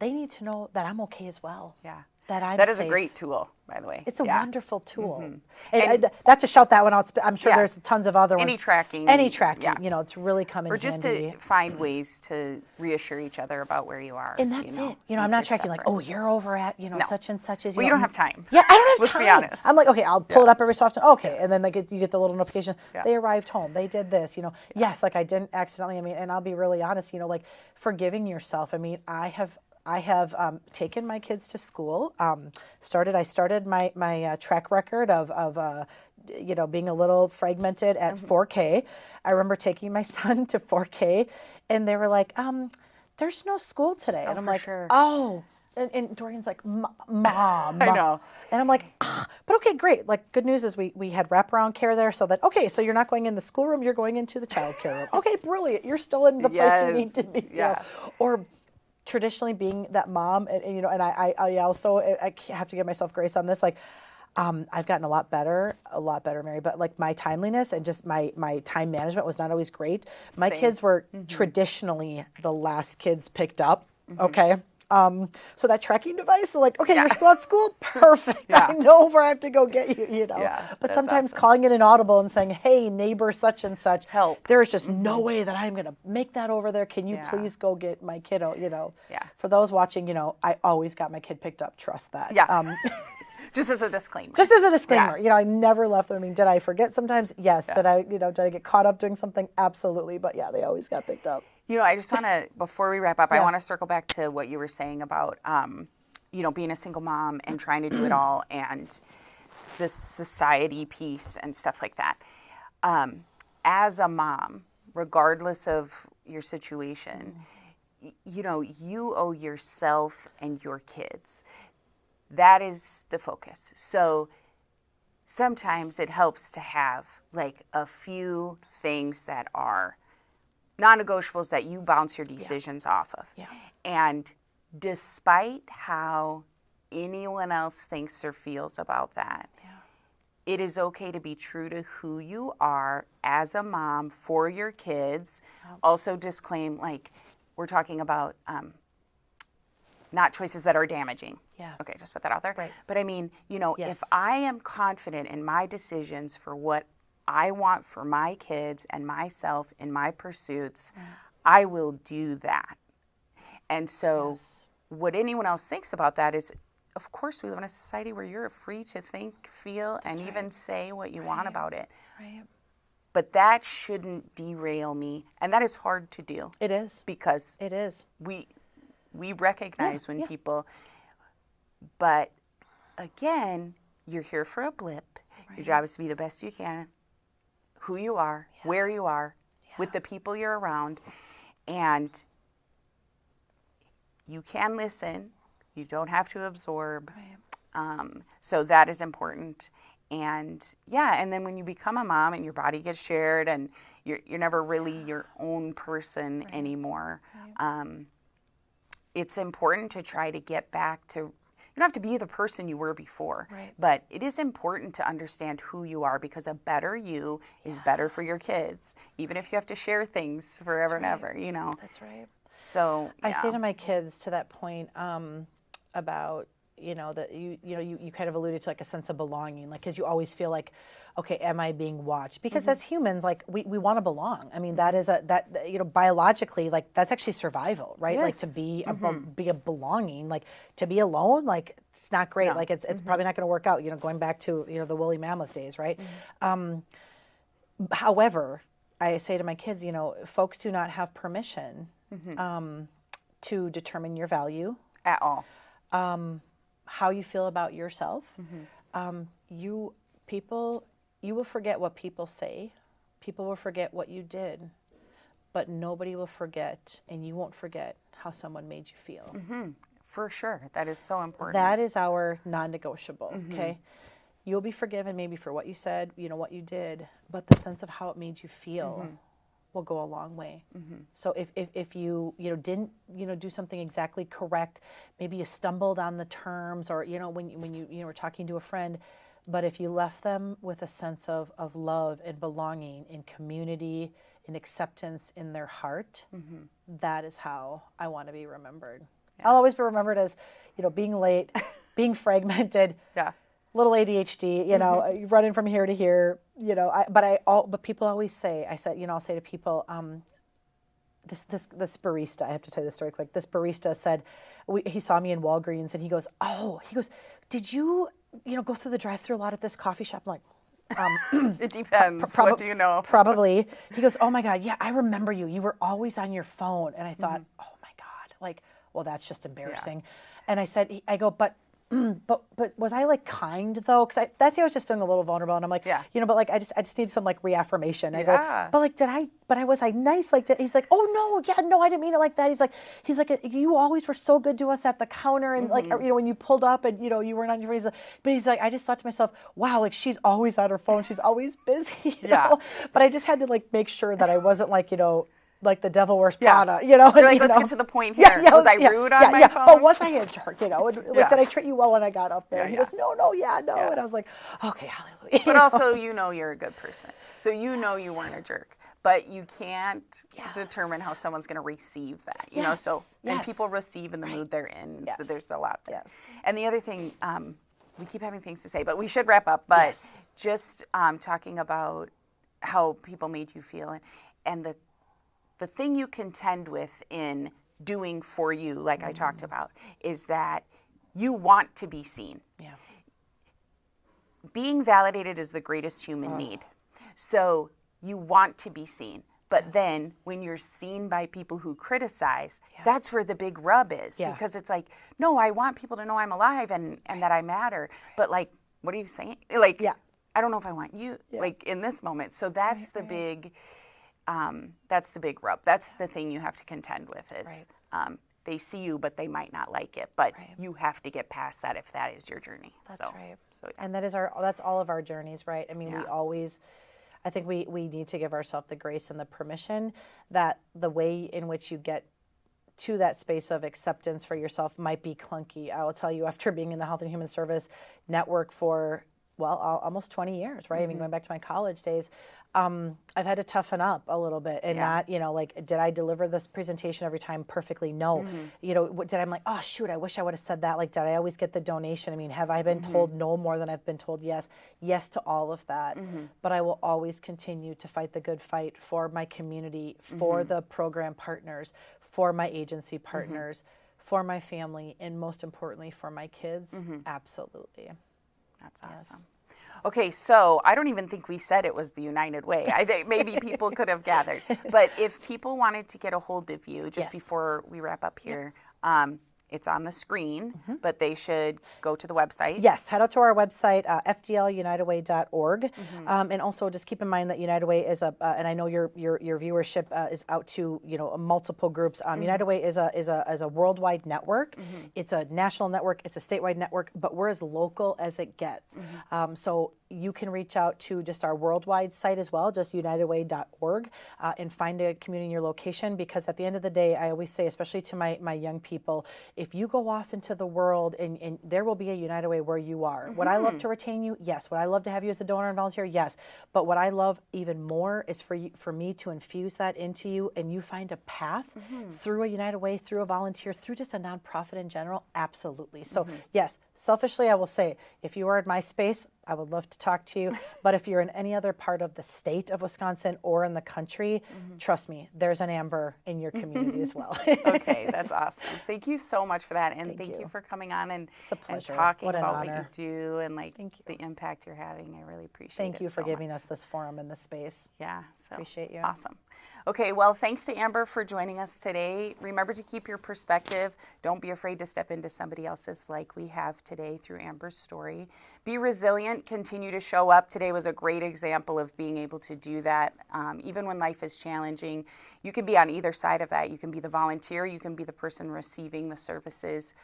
[SPEAKER 3] They need to know that I'm okay as well. Yeah. That is safe. A great tool, by the way. It's a wonderful tool. And not to shout that one out. I'm sure there's tons of other ones. Any tracking. It's really coming handy. Or just to find ways to reassure each other about where you are. And that's it. I'm not tracking like, oh, you're over at, such and such as you. Well, you don't have time. Yeah, I don't have time. Let's be honest. I'm like, okay, I'll pull it up every so often. Okay, and then you get the little notification. They arrived home. They did this. Yes, like I didn't accidentally. And I'll be really honest. like forgiving yourself. I have taken my kids to school. I started my track record of being a little fragmented at 4K. I remember taking my son to 4K, and they were like, "There's no school today," and I'm like, sure. "Oh." And Dorian's like, Mom. I know. And I'm like, but okay, great. Like, good news is we had wraparound care there, so that, okay, so you're not going in the schoolroom, you're going into the child care room. Okay, brilliant. You're still in the place you need to be. Yeah. Or traditionally being that mom, and I also I have to give myself grace on this. Like, I've gotten a lot better, Mary. But like my timeliness and just my time management was not always great. My kids were traditionally the last kids picked up. Okay. So that tracking device, so like, okay, you're still at school? Perfect. I know where I have to go get you, But sometimes calling it an audible and saying, hey, neighbor such and such, help. There is just no way that I'm going to make that over there. Can you please go get my kiddo, Yeah. For those watching, I always got my kid picked up. Trust that. Yeah. Just as a disclaimer. I never left them. Did I forget sometimes? Yes. Yeah. Did I get caught up doing something? Absolutely. But yeah, they always got picked up. I just want to, before we wrap up, I want to circle back to what you were saying about, being a single mom and trying to do it all, and this society piece and stuff like that. As a mom, regardless of your situation, you owe yourself and your kids. That is the focus. So sometimes it helps to have like a few things that are non-negotiables that you bounce your decisions off of. Yeah. And despite how anyone else thinks or feels about that, it is okay to be true to who you are as a mom for your kids. Also disclaim, like, we're talking about not choices that are damaging. Yeah. Okay, just put that out there. Right. But if I am confident in my decisions for what I want for my kids and myself in my pursuits, I will do that. And so what anyone else thinks about that is, of course, we live in a society where you're free to think, feel, and even say what you want about it. Right. But that shouldn't derail me. And that is hard to do. It is. Because it is. We recognize when people, but again, you're here for a blip. Right. Your job is to be the best you can
[SPEAKER 2] who you are, where you are, with the people you're around, and you can listen. You don't have to absorb. So that is important. And and then when you become a mom and your body gets shared and you're never really your own person anymore, it's important to try to get back to, you don't have to be the person you were before, but it is important to understand who you are, because a better you is better for your kids, even if you have to share things forever and ever, you know.
[SPEAKER 3] That's right.
[SPEAKER 2] So
[SPEAKER 3] I say to my kids to that point about, you know, that you kind of alluded to like a sense of belonging, like, because you always feel like, okay, am I being watched? Because as humans, like we want to belong. I mean, that is biologically, like that's actually survival, right?
[SPEAKER 2] Yes.
[SPEAKER 3] Like to be a belonging, like to be alone, like it's not great. Like it's probably not going to work out, you know, going back to, you know, the woolly mammoth days, right? However, I say to my kids, you know, folks do not have permission to determine your value
[SPEAKER 2] at all.
[SPEAKER 3] How you feel about yourself. You will forget what people say. People will forget what you did, but nobody will forget, and you won't forget how someone made you feel.
[SPEAKER 2] For sure. That is so important.
[SPEAKER 3] That is our non-negotiable, okay? You'll be forgiven maybe for what you said, you know, what you did, but the sense of how it made you feel will go a long way. So if you didn't, you know, do something exactly correct, maybe you stumbled on the terms, or, you know, when you were talking to a friend, but if you left them with a sense of love and belonging and community and acceptance in their heart, that is how I want to be remembered. I'll always be remembered as, you know, being late, being fragmented, little ADHD, you know, running from here to here, you know. But people always say, I'll say to people, this barista, I have to tell you the story quick. This barista said, he saw me in Walgreens, and he goes, did you, you know, go through the drive-thru a lot at this coffee shop? I'm like,
[SPEAKER 2] it depends. What do you know?
[SPEAKER 3] Probably. He goes, oh my God, yeah, I remember you. You were always on your phone. And I thought, oh my God, like, well, that's just embarrassing. And I said, but was I like kind though? Because I was just feeling a little vulnerable, and I'm like, you know, but like I just need some like reaffirmation. I go, but like was I nice? Like he's like, oh no, I didn't mean it like that. He's like, you always were so good to us at the counter, and like, you know, when you pulled up and, you know, you weren't on your phone. But he's like, I just thought to myself, wow, like she's always on her phone, she's always busy. You know? But I just had to like make sure that I wasn't like, you know, like the devil wears Prada, you know.
[SPEAKER 2] You're like, let's get to the point here. Was I rude on my phone?
[SPEAKER 3] Oh, was I a jerk? You know, like, did I treat you well when I got up there? He goes, no. And I was like, okay, hallelujah.
[SPEAKER 2] But also, you know, you're a good person, so you know you weren't a jerk. But you can't determine how someone's going to receive that, you know. So and people receive in the mood they're in. So there's a lot there. And the other thing, we keep having things to say, but we should wrap up. But just talking about how people made you feel, and the thing you contend with in doing for you, like I talked about, is that you want to be seen. Being validated is the greatest human need. So you want to be seen. But then when you're seen by people who criticize, that's where the big rub is. Because it's like, no, I want people to know I'm alive and that I matter. But like, what are you saying? Like, I don't know if I want you, like in this moment. So that's the big... that's the big rub. That's the thing you have to contend with is they see you, but they might not like it. But you have to get past that if that is your journey.
[SPEAKER 3] That's right. So, and that's all of our journeys, right? I mean, I think we need to give ourselves the grace and the permission that the way in which you get to that space of acceptance for yourself might be clunky. I will tell you, after being in the Health and Human Service network for almost 20 years, right? I mean, going back to my college days, I've had to toughen up a little bit and not, you know, like, did I deliver this presentation every time perfectly? No. You know, I'm like, oh, shoot, I wish I would have said that. Like, did I always get the donation? I mean, have I been told no more than I've been told yes? Yes to all of that. But I will always continue to fight the good fight for my community, for the program partners, for my agency partners, for my family, and most importantly, for my kids. Absolutely.
[SPEAKER 2] That's awesome. Okay, so I don't even think we said it was the United Way. I think maybe people could have gathered. But if people wanted to get a hold of you, just before we wrap up here, It's on the screen, but they should go to the website.
[SPEAKER 3] Yes, head out to our website, fdlunitedway.org. And also just keep in mind that United Way is and I know your viewership is out to, multiple groups. United Way is a worldwide network. It's a national network, it's a statewide network, but we're as local as it gets. So you can reach out to just our worldwide site as well, just unitedway.org, and find a community in your location, because at the end of the day, I always say, especially to my young people, if you go off into the world, and there will be a United Way where you are. Would I love to retain you? Yes. Would I love to have you as a donor and volunteer? Yes. But what I love even more is for me to infuse that into you, and you find a path through a United Way, through a volunteer, through just a nonprofit in general. Absolutely. So yes, selfishly, I will say, if you are in my space, I would love to talk to you. But if you're in any other part of the state of Wisconsin or in the country, trust me, there's an Amber in your community as well.
[SPEAKER 2] Okay, that's awesome. Thank you so much for that. And thank you for coming on and talking about what you do and the impact you're having. I really appreciate it.
[SPEAKER 3] Thank you for giving us this forum and this space.
[SPEAKER 2] Yeah, so
[SPEAKER 3] appreciate you.
[SPEAKER 2] Awesome. Okay, well, thanks to Amber for joining us today. Remember to keep your perspective. Don't be afraid to step into somebody else's like we have today through Amber's story. Be resilient. Continue to show up. Today was a great example of being able to do that. Even when life is challenging, you can be on either side of that. You can be the volunteer. You can be the person receiving the services,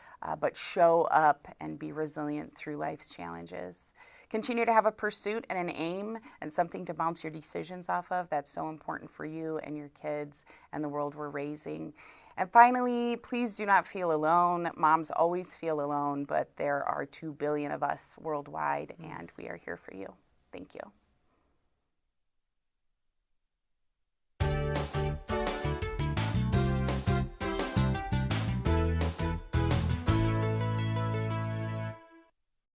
[SPEAKER 2] but show up and be resilient through life's challenges. Continue to have a pursuit and an aim and something to bounce your decisions off of. That's so important for you and your kids and the world we're raising. And finally, please do not feel alone. Moms always feel alone, but there are 2 billion of us worldwide, and we are here for you. Thank you.